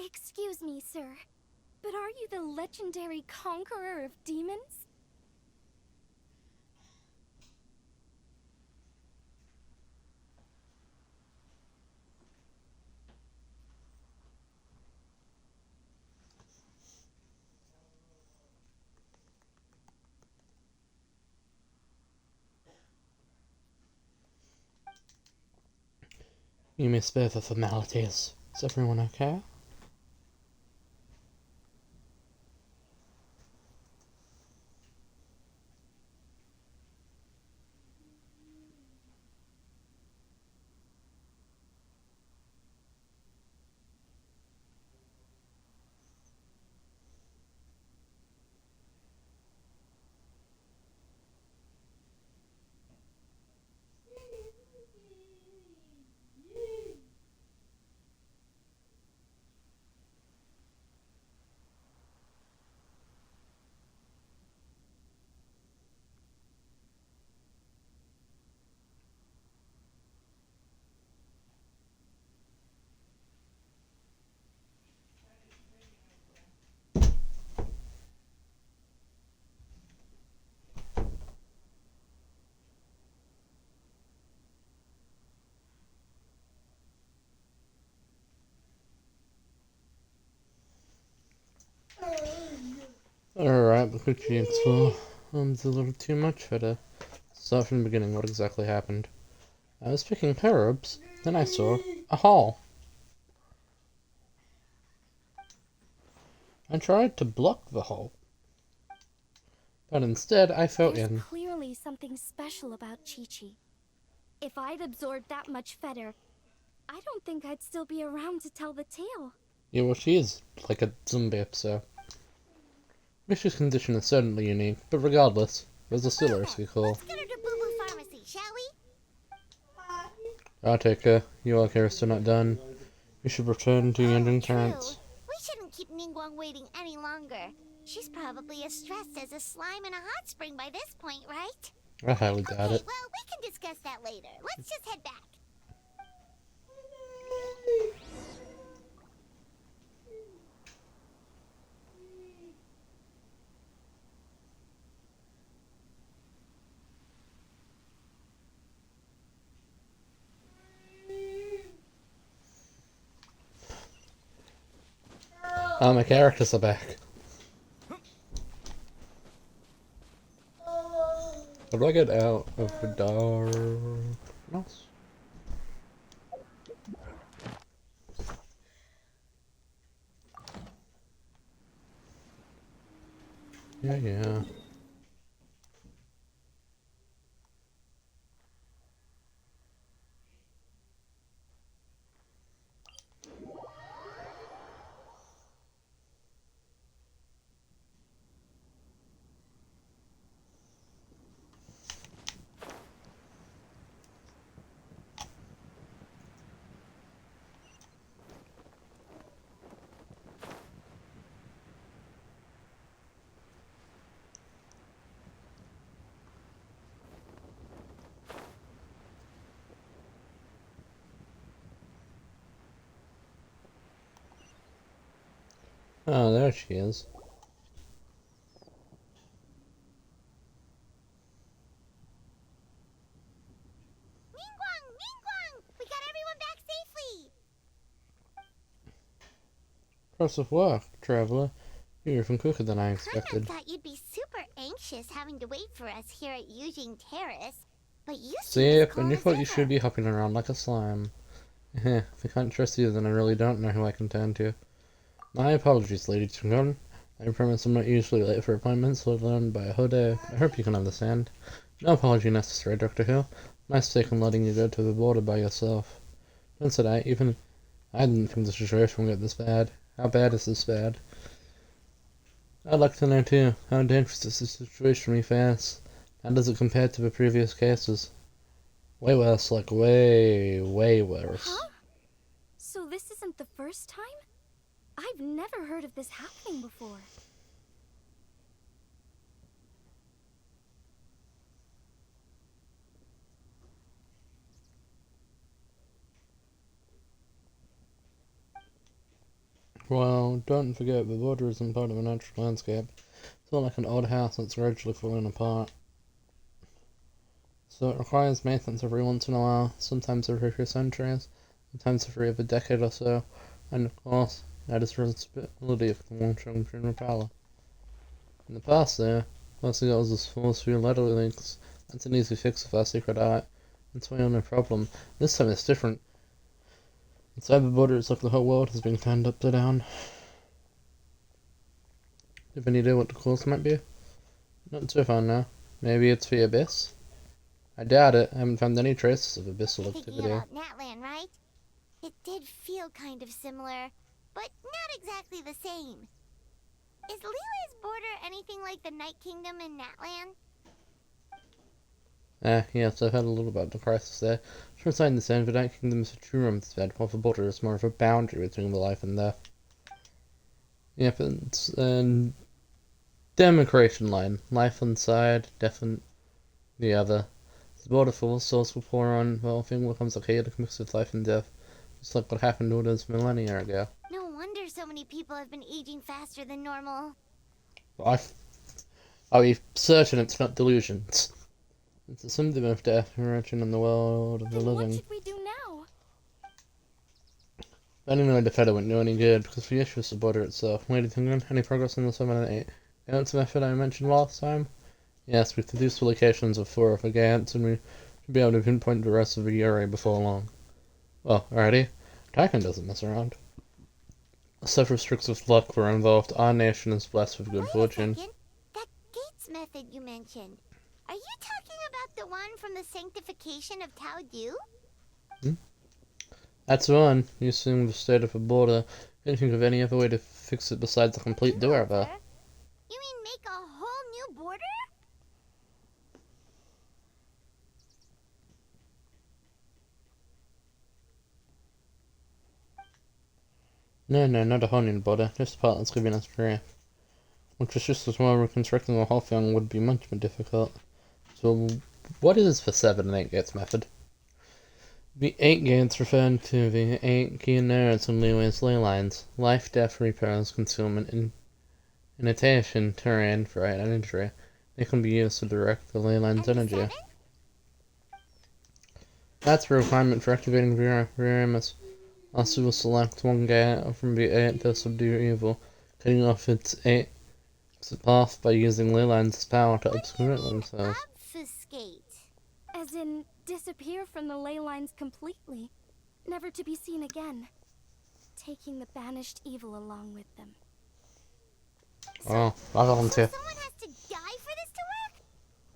Excuse me, sir, but are you the legendary conqueror of demons? You may spare the formalities. Is everyone okay? Alright, but quick jigsaw. It's a little too much for to start from the beginning. What exactly happened? I was picking herbs, then I saw a hole. I tried to block the hole, but instead I fell There's in. clearly something special about Chi-Chi. If I'd absorbed that much fetter, I don't think I'd still be around to tell the tale. Yeah, well, she is like a zombie, so. Mish's condition is certainly unique, but regardless, there's a still a risky call. Let's get her to Boo Boo Pharmacy, shall we? I'll take her. You all care still not done. You should return to your young True. parents. We shouldn't keep Ningguang waiting any longer. She's probably as stressed as a slime in a hot spring by this point, right? I highly doubt Okay, it. well, we can discuss that later. Let's just head back. Oh, my characters are back. How do I get out of the darkness? Yeah. Oh, there she is. Ningguang! We got everyone back safely! Impressive work, traveler. You're even quicker than I Kinda expected. thought you'd be super anxious having to wait for us here at Eugene Terrace, but you See, seem as and calm you as thought you ever. should be hopping around like a slime. If I can't trust you, then I really don't know who I can turn to. My apologies, Lady Tungon. I promise I'm not usually late for appointments, let alone by a whole day. I hope you can understand. No apology necessary, Dr. Hill. My mistake in letting you go to the border by yourself. Don't say that. Even I didn't think the situation would get this bad. How bad is this bad? I'd like to know too, how dangerous is the situation we face? How does it compare to the previous cases? Way worse, like way, way worse. Huh? So this isn't the first time? I've never heard of this happening before. Well, don't forget the border isn't part of a natural landscape. It's not like an old house that's gradually falling apart. So it requires maintenance every once in a while, sometimes every few centuries, sometimes every other decade or so, and of course, that is the responsibility of the long-term general power. In the past, though, mostly that was a small few letter links. That's an easy fix with our secret art. That's my only problem. This time it's different. Inside the border, it's like the whole world has been turned upside down. Do you have any idea what the cause might be? Not so far now. Maybe it's the abyss? I doubt it. I haven't found any traces of abyssal Thinking activity. about Natlan, right? It did feel kind of similar, but not exactly the same. Is Leela's border anything like the Night Kingdom in Natlan? Yes, I've heard a little about the crisis there. Sure, sign the same, the Night Kingdom is a true homestead, while the border is more of a boundary between the life and death. Yep, it's a demarcation line. Life on side, death on the other. The border falls, souls will pour on, the whole thing becomes a chaotic mix of life and death, just like what happened to us millennia ago. No wonder so many people have been aging faster than normal. Are we certain it's not delusions? It's a symptom of death emerging in the world of the Then what living. should we do now? I didn't know the feta wouldn't do any good, because the issue is the border itself. Lady Tinglin, any progress on the 7 and 8 Gantz method I mentioned last time? Yes, we've deduced the locations of 4 of the Gantz, and we should be able to pinpoint the rest of the area before long. Well, alrighty. Tycoon doesn't mess around. Several strokes of luck were involved. Our nation is blessed with good Wait fortune. a second. That Gates method you mentioned. Are you talking about the one from the sanctification of Tao Du? That's one. Using the state of the border. Can't think of any other way to fix it besides a complete do-over. You mean make a whole new border? No, not a whole new border. Just a part that's giving us grief. Which is just as well reconstructing the whole thing would be much more difficult. So, what is the 7 and 8 gates method? The 8 gates referring to the 8 key nodes on Leeway's ley lines. Life, death, repose, concealment, initiation, terrain, fright, and injury. They can be used to direct the ley line's And the energy. 7? That's the requirement for activating Viramus. Also will select one gate from the 8 to subdue evil, cutting off its 8 path by using ley lines' power to obscure themselves. Obfuscate. As in, disappear from the ley lines completely, never to be seen again, taking the banished evil along with them. Oh, I volunteer. So someone has to die for this to work?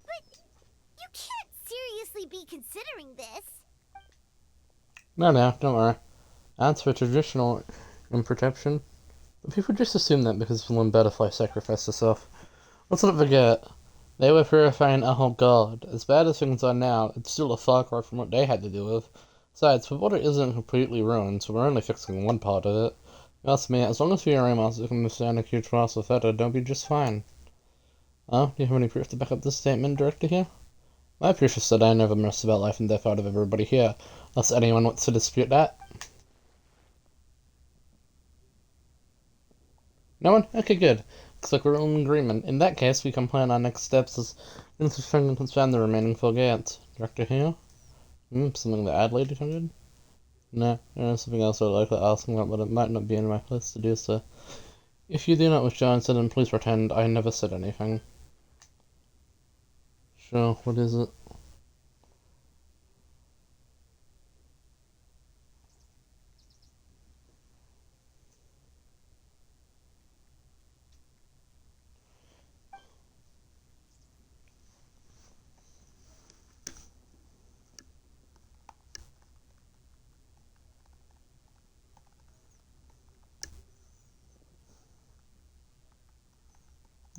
But you can't seriously be considering this. No, don't worry. As for traditional protection, people just assume that because Lynn Butterfly sacrificed herself. Let's not forget, they were purifying a whole god. As bad as things are now, it's still a far cry from what they had to deal with. Besides, the water isn't completely ruined, so we're only fixing one part of it. Trust me, as long as Fioremas can understand a huge class of Theta, they'll be just fine. Oh, do you have any proof to back up this statement directly here? My proof is that I never mess about life and death out of everybody here, unless anyone wants to dispute that. No one? Okay, good. Looks like we're all in agreement. In that case, we can plan our next steps as soon as we can expand the remaining 4 gates. Director here? Something to add, Lady Tungan? No, there's something else I'd like to ask about, but it might not be in my place to do so. If you do not wish to answer, then please pretend I never said anything. Sure, what is it?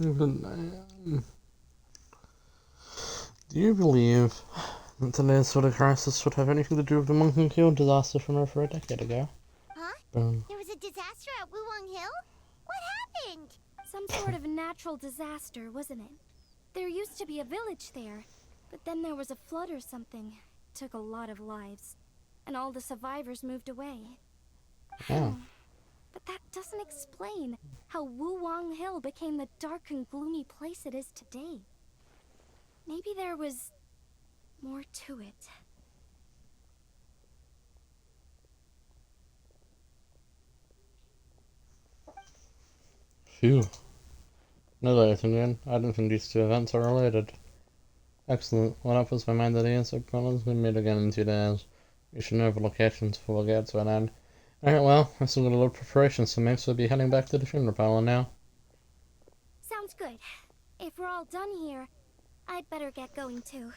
Do you believe that today's sort of crisis would have anything to do with the Monkey Kill disaster from over a decade ago? Huh? Boom. There was a disaster at Wulong Hill? What happened? Some sort of natural disaster, wasn't it? There used to be a village there, but then there was a flood or something. It took a lot of lives, and all the survivors moved away. Oh. But that doesn't explain how Wulong Hill became the dark and gloomy place it is today. Maybe there was more to it. Phew. No, Latern again. I don't think these two events are related. Excellent. Well, that puts my mind at ease. I promise we'll meet again in 2 days. You should know the locations before we get to an end. Alright, well, I still got a lot of preparations to make, so I'll be heading back to the funeral parlor now. Sounds good. If we're all done here, I'd better get going too.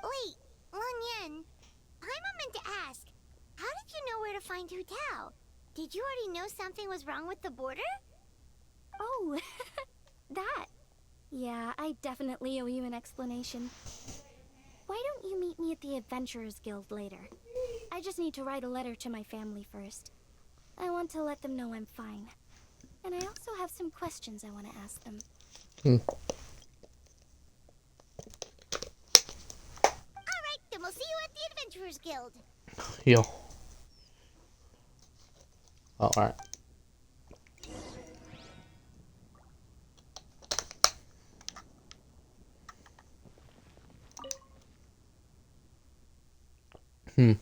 Wait, Long Yan. Paimon meant to ask, how did you know where to find Hu Tao? Did you already know something was wrong with the border? Oh, that. Yeah, I definitely owe you an explanation. Why don't you meet me at the Adventurers Guild later? I just need to write a letter to my family first. I want to let them know I'm fine. And I also have some questions I want to ask them. Alright, then we'll see you at the Adventurers Guild. Yo. Oh, alright.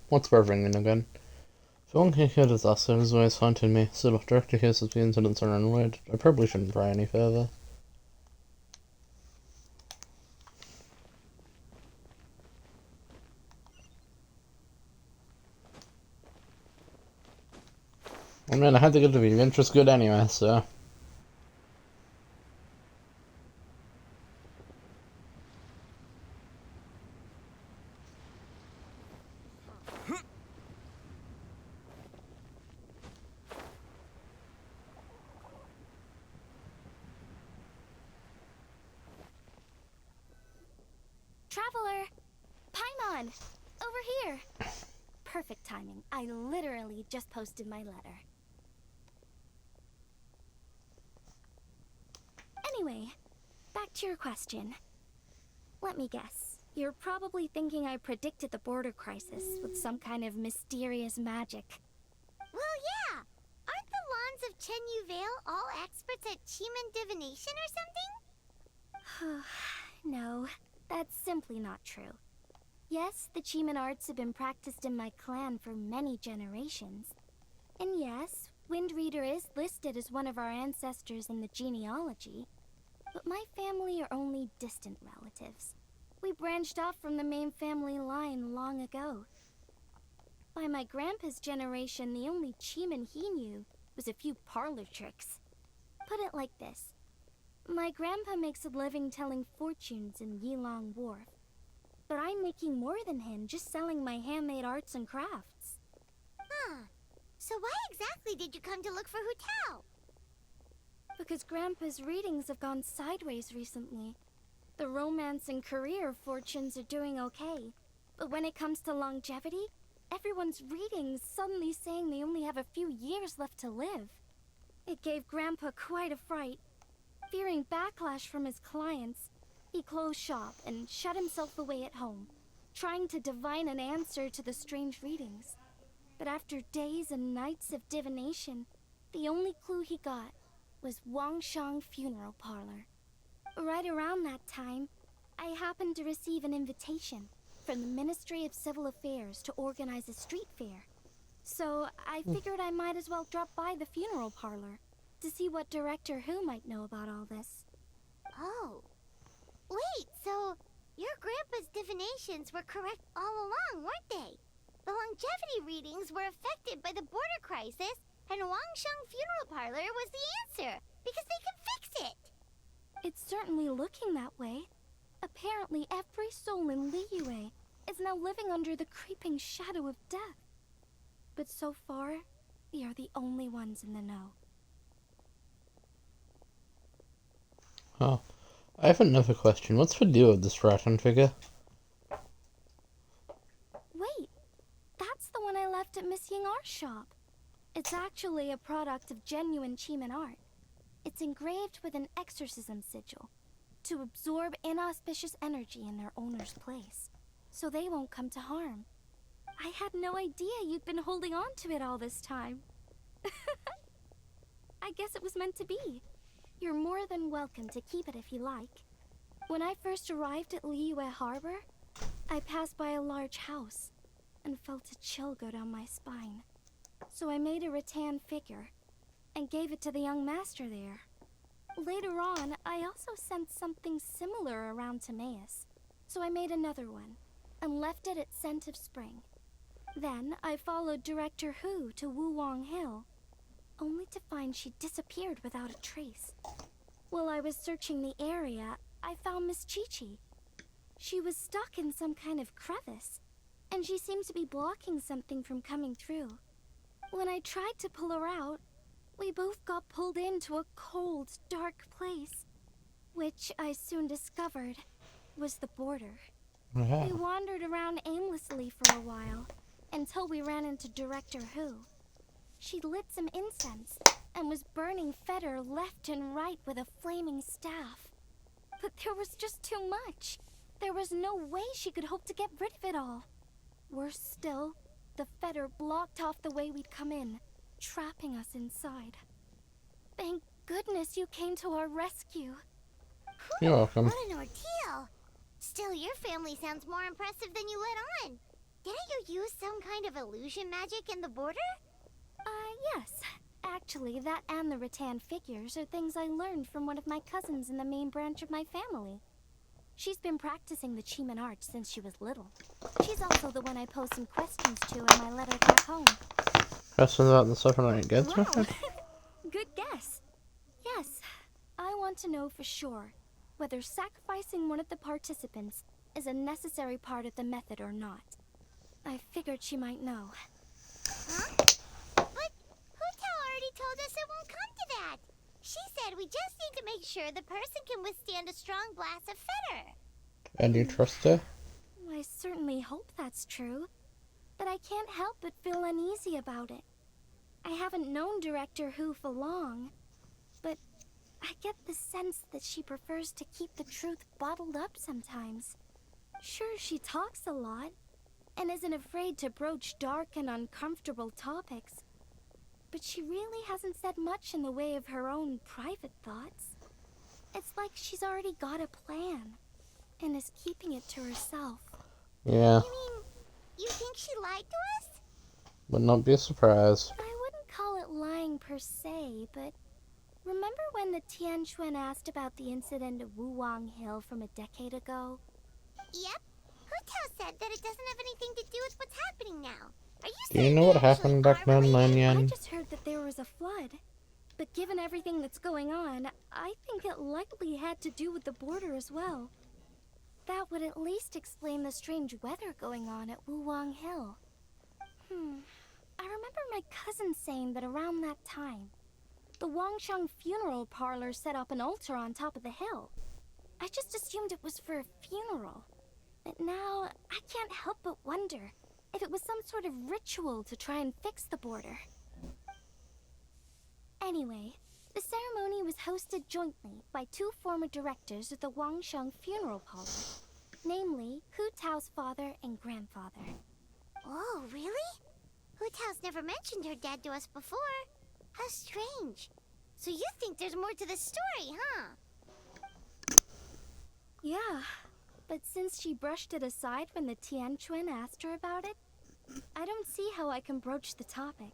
What's burbling again? The Monkey Kill disaster has always haunted me. Still, if director cases the incidents are unrelated, I probably shouldn't pry any further. I mean, I had to get to the interest good anyway, so. Traveler! Paimon! Over here! Perfect timing. I literally just posted my letter. Anyway, back to your question. Let me guess. You're probably thinking I predicted the border crisis with some kind of mysterious magic. Well, yeah. Aren't the Lawns of Chen Yu Vale all experts at Chiman divination or something? No, that's simply not true. Yes, the Chiman arts have been practiced in my clan for many generations. And yes, Wind Reader is listed as one of our ancestors in the genealogy. But my family are only distant relatives. We branched off from the main family line long ago. By my grandpa's generation, the only Chiman he knew was a few parlor tricks. Put it like this. My grandpa makes a living telling fortunes in Yilong Wharf. But I'm making more than him just selling my handmade arts and crafts. Huh. So why exactly did you come to look for Hu Tao? Because Grandpa's readings have gone sideways recently. The romance and career fortunes are doing okay. But when it comes to longevity, everyone's readings suddenly saying they only have a few years left to live. It gave Grandpa quite a fright. Fearing backlash from his clients, he closed shop and shut himself away at home, trying to divine an answer to the strange readings. But after days and nights of divination, the only clue he got was Wangshang Funeral Parlor. Right around that time, I happened to receive an invitation from the Ministry of Civil Affairs to organize a street fair. So I figured I might as well drop by the funeral parlor to see what Director Who might know about all this. Oh. Wait, so your grandpa's divinations were correct all along, weren't they? The longevity readings were affected by the border crisis, and Wangsheng Funeral Parlor was the answer, because they can fix it. It's certainly looking that way. Apparently every soul in Liyue is now living under the creeping shadow of death. But so far, we are the only ones in the know. Oh, I have another question. What's the deal with this Latern figure? Wait, that's the one I left at Miss Yingar's shop. It's actually a product of genuine Cheeman art. It's engraved with an exorcism sigil to absorb inauspicious energy in their owner's place, so they won't come to harm. I had no idea you'd been holding on to it all this time. I guess it was meant to be. You're more than welcome to keep it if you like. When I first arrived at Liyue Harbor, I passed by a large house and felt a chill go down my spine. So I made a rattan figure and gave it to the young master there. Later on, I also sensed something similar around Timaeus, so I made another one and left it at Scent of Spring. Then I followed Director Hu to Wuwang Hill, only to find she'd disappeared without a trace. While I was searching the area, I found Miss Chi-Chi. She was stuck in some kind of crevice, and she seemed to be blocking something from coming through. When I tried to pull her out, we both got pulled into a cold, dark place, which I soon discovered was the border. Yeah. We wandered around aimlessly for a while, until we ran into Director Hu. She'd lit some incense, and was burning Feder left and right with a flaming staff. But there was just too much. There was no way she could hope to get rid of it all. Worse still, the Feder blocked off the way we'd come in, trapping us inside. Thank goodness you came to our rescue. You're welcome. What an ordeal! Still, your family sounds more impressive than you let on. Didn't you use some kind of illusion magic in the border? Yes. Actually, that and the rattan figures are things I learned from one of my cousins in the main branch of my family. She's been practicing the Cheeman art since she was little. She's also the one I pose some questions to in my letter back home. Questions about the stuff I get Wow. with it? Good guess. Yes. I want to know for sure whether sacrificing one of the participants is a necessary part of the method or not. I figured she might know. Huh? But Hutao already told us it won't come to that. She said we just need to make sure the person can withstand a strong blast of Feder. And you trust her? I certainly hope that's true, but I can't help but feel uneasy about it. I haven't known Director Hu for long, but I get the sense that she prefers to keep the truth bottled up sometimes. Sure, she talks a lot, and isn't afraid to broach dark and uncomfortable topics, but she really hasn't said much in the way of her own private thoughts. It's like she's already got a plan, and is keeping it to herself. Yeah. You mean, you think she lied to us? Would not be a surprise. I wouldn't call it lying per se, but remember when the Tianquan asked about the incident at Wuwang Hill from a decade ago? Yep. Hutao said that it doesn't have anything to do with what's happening now. Are you Do you saying know they what actually happened back are then, related? I Lanyan? just heard that there was a flood. But given everything that's going on, I think it likely had to do with the border as well. That would at least explain the strange weather going on at Wuwang Hill. I remember my cousin saying that around that time, the Wangsheng funeral parlor set up an altar on top of the hill. I just assumed it was for a funeral. But now, I can't help but wonder if it was some sort of ritual to try and fix the border. Anyway, the ceremony was hosted jointly by two former directors of the Wangsheng funeral parlor, namely Hu Tao's father and grandfather. Oh, really? Hutao's never mentioned her dad to us before. How strange. So you think there's more to the story, huh? Yeah, but since she brushed it aside when the Tianquan asked her about it, I don't see how I can broach the topic.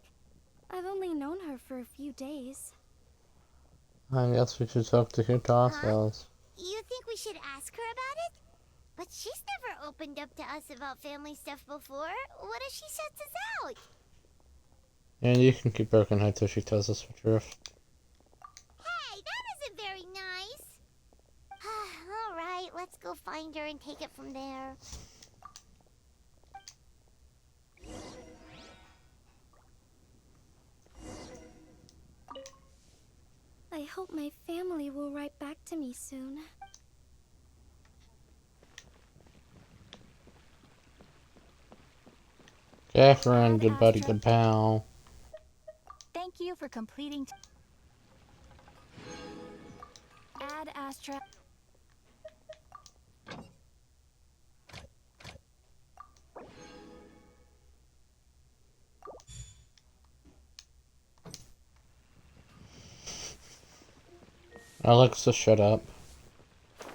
I've only known her for a few days. I guess we should talk to Huta ourselves. You think we should ask her about it? But she's never opened up to us about family stuff before. What if she shuts us out? And you can keep broken her till she tells us the truth. Hey, that isn't very nice. All right, let's go find her and take it from there. I hope my family will write back to me soon. Catherine, good buddy, good pal. Thank you for completing. Ad Astra. Alexa, shut up. So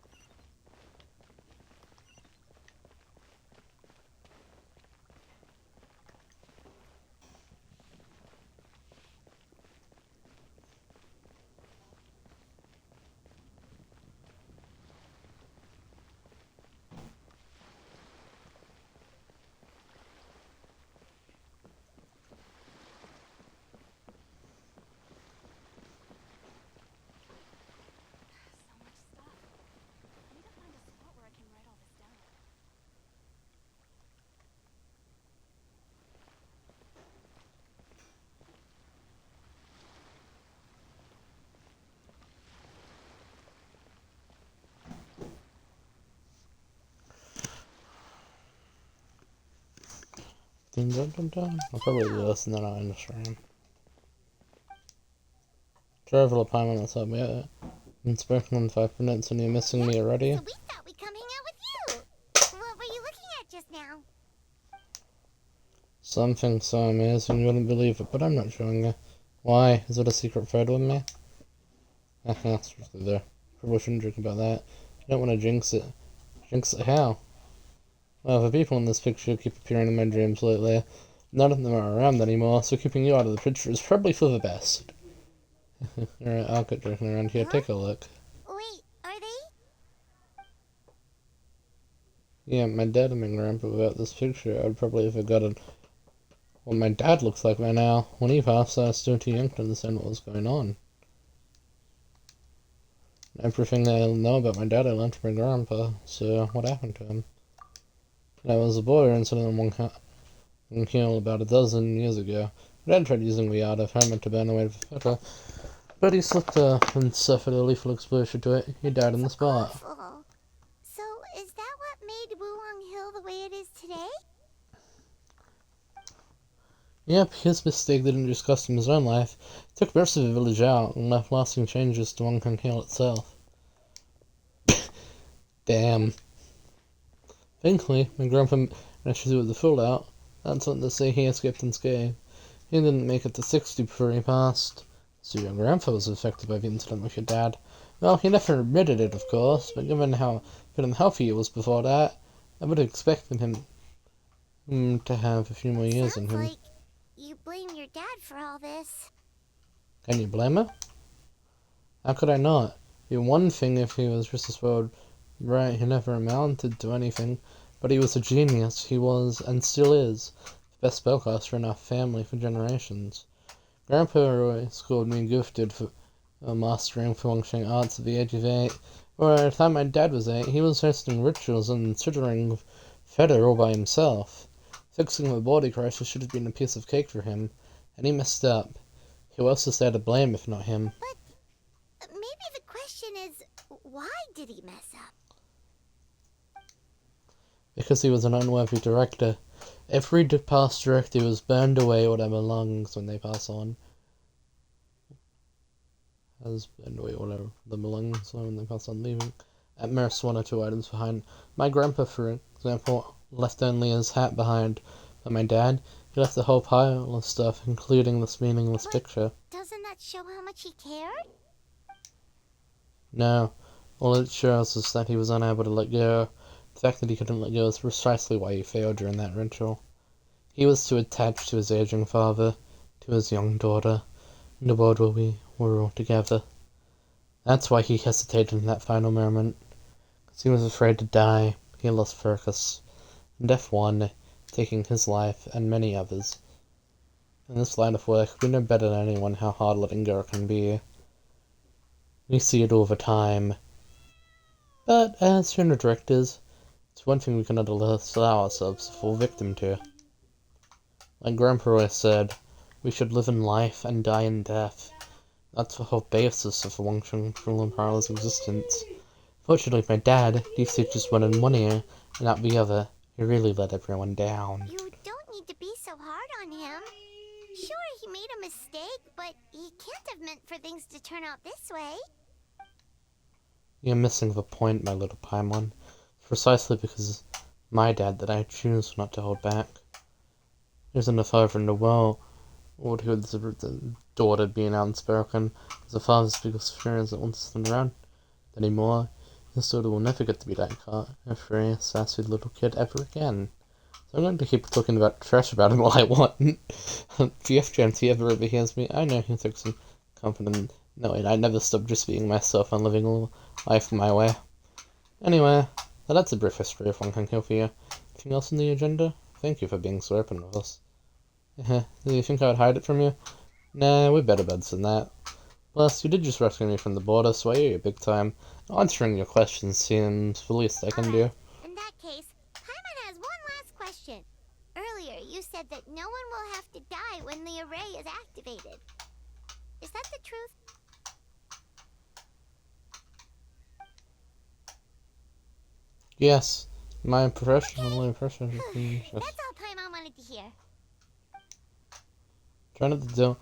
much stuff. I need to find a spot where I can write all this down. Dun, dun, dun, dun. I'll probably do this and then I'll end the stream. Travel appointment, what's up? Yeah. Been spoken in 5 minutes and you're missing me already? So we thought we'd come hang out with you. What were you looking at just now? Something so amazing you wouldn't believe it, but I'm not showing you. Why? Is it a secret photo of me? That's really there. Probably shouldn't drink about that. I don't want to jinx it. Jinx it how? Well, the people in this picture keep appearing in my dreams lately. None of them are around anymore, so keeping you out of the picture is probably for the best. Alright, I'll get drinking around here. Take a look. Wait, are they? Yeah, my dad and my grandpa about this picture. I'd probably have forgotten what my dad looks like by now. When he passed, I was still too young to understand what was going on. Everything I know about my dad I learned from my grandpa, so what happened to him? I was a boy incident in Kiel about a dozen years ago. My dad tried using the art of hammer to burn away the photo, but he slipped and suffered a lethal exposure to it. He died on the spot. Awful. So, is that what made Wulong Hill the way it is today? Yep, his mistake didn't just cost him his own life. It took most of the village out and left lasting changes to Wong Hill itself. Damn. Thankfully, my grandpa managed to do it the full out. That's something to say he escaped unscathed. He didn't make it to 60 before he passed. So your grandpa was affected by the incident with your dad. Well, he never admitted it, of course, but given how fit and healthy he was before that, I would have expected him to have a few more years in Sounds him. like you blame your dad for all this. Can you blame her? How could I not? It'd be one thing if he was just as well right, he never amounted to anything, but he was a genius. He was, and still is, the best spellcaster in our family for generations. Grandpa always called me gifted for mastering functioning arts at the age of 8, or at the time my dad was 8, he was hosting rituals and considering feather all by himself. Fixing the body crisis should have been a piece of cake for him, and he messed up. Who else is there to blame if not him? But maybe the question is, why did he mess up? Because he was an unworthy director. Every past director was burned away or their lungs when they pass on. Has burned away or their lungs when they pass on, leaving at most 1 or 2 items behind. My grandpa, for example, left only his hat behind, but my dad, he left a whole pile of stuff, including this meaningless picture. Doesn't that show how much he cared? No, all it shows is that he was unable to let go. The fact that he couldn't let go is precisely why he failed during that ritual. He was too attached to his aging father, to his young daughter, and the world where we were all together. That's why he hesitated in that final moment, because he was afraid to die. He lost focus, and death won, taking his life and many others. In this line of work, we know better than anyone how hard letting go can be. We see it all the time. But as funeral directors, it's one thing we cannot allow ourselves to fall victim to. Like Grandpa always said, we should live in life and die in death. That's the whole basis of Wang Cheng's and Parlor's existence. Fortunately, my dad, these just wanted one ear and not the other. He really let everyone down. You don't need to be so hard on him. Sure, he made a mistake, but he can't have meant for things to turn out this way. You're missing the point, my little Paimon. Precisely because my dad that I choose not to hold back. There isn't a father in the world who would the daughter being outspoken as a father's biggest fear is that wants them around anymore. His daughter will never get to be that free, sassy little kid ever again. So I'm going to keep talking about trash about him all I want. The off chance he ever overhears me, I know he took some confidence knowing I never stop just being myself and living a life my way. Anyway, that's a brief history of One Kong Hill for you. Anything else on the agenda? Thank you for being so open with us. Do you think I would hide it from you? Nah, we're better buds than that. Plus, you did just rescue me from the border, so I owe you big time. Answering your questions seems the least I can do. In that case, Paimon has one last question. Earlier, you said that no one will have to die when the array is activated. Is that the truth? Yes, my professional impression is That's all Paimon wanted to hear. try not to do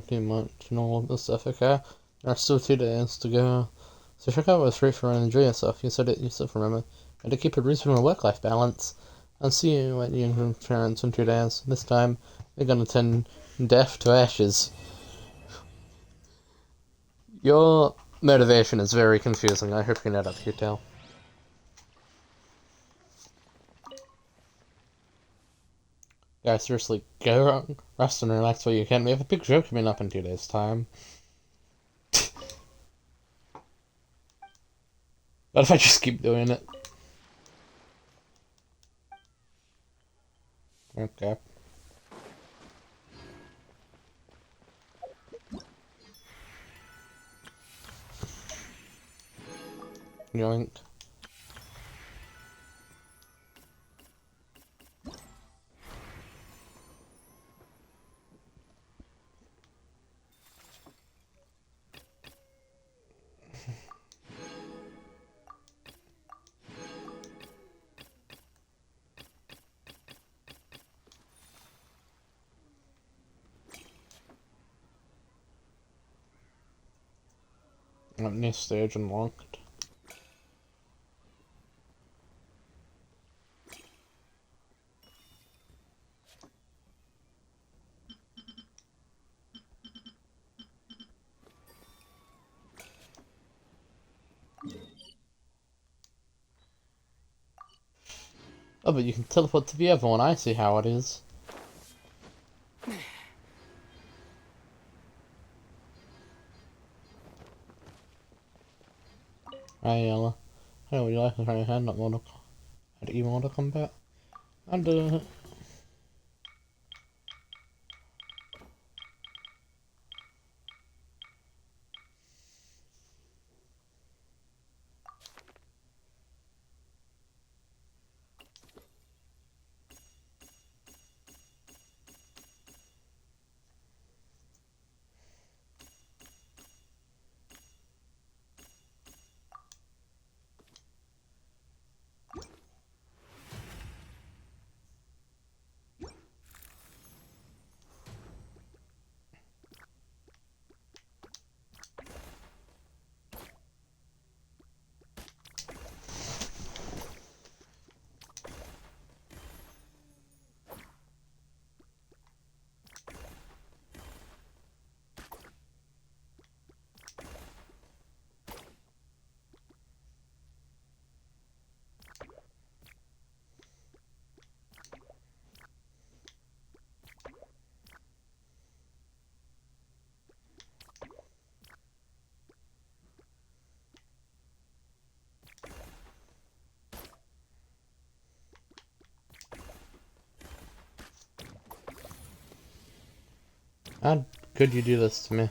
too much and all of this stuff, okay? There are still 2 days to go. So check out what's free for and enjoy yourself. You said it yourself, remember. And to keep a reasonable work-life balance. I'll see you at your parents in 2 days. This time, they're gonna turn death to ashes. Your motivation is very confusing. I hope you're not up here, tell. Guys, seriously, go rest and relax while you can. We have a big show coming up in 2 days' time. What if I just keep doing it? Okay. Yoink. New stage unlocked. Oh, but you can teleport to the other one. I see how it is. Hi, Yella. How would you like to try your hand at Mortal Kombat? I'll do it. How could you do this to me?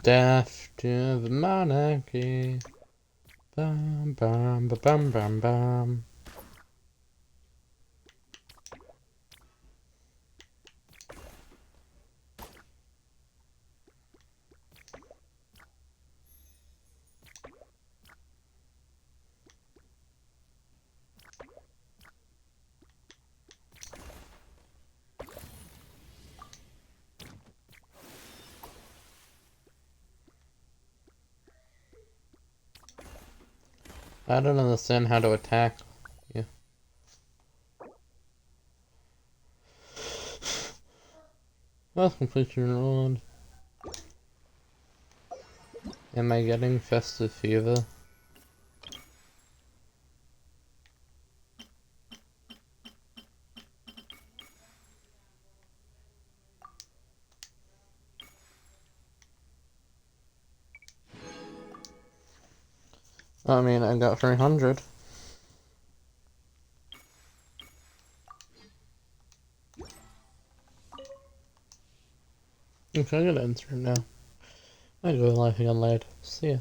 Death to the monarchy. Bum bum ba bum bum bum. I don't understand how to attack you. Well, complete your round. Am I getting festive fever? I mean, I got 300. Okay, I gotta enter now. I go live again later. See ya.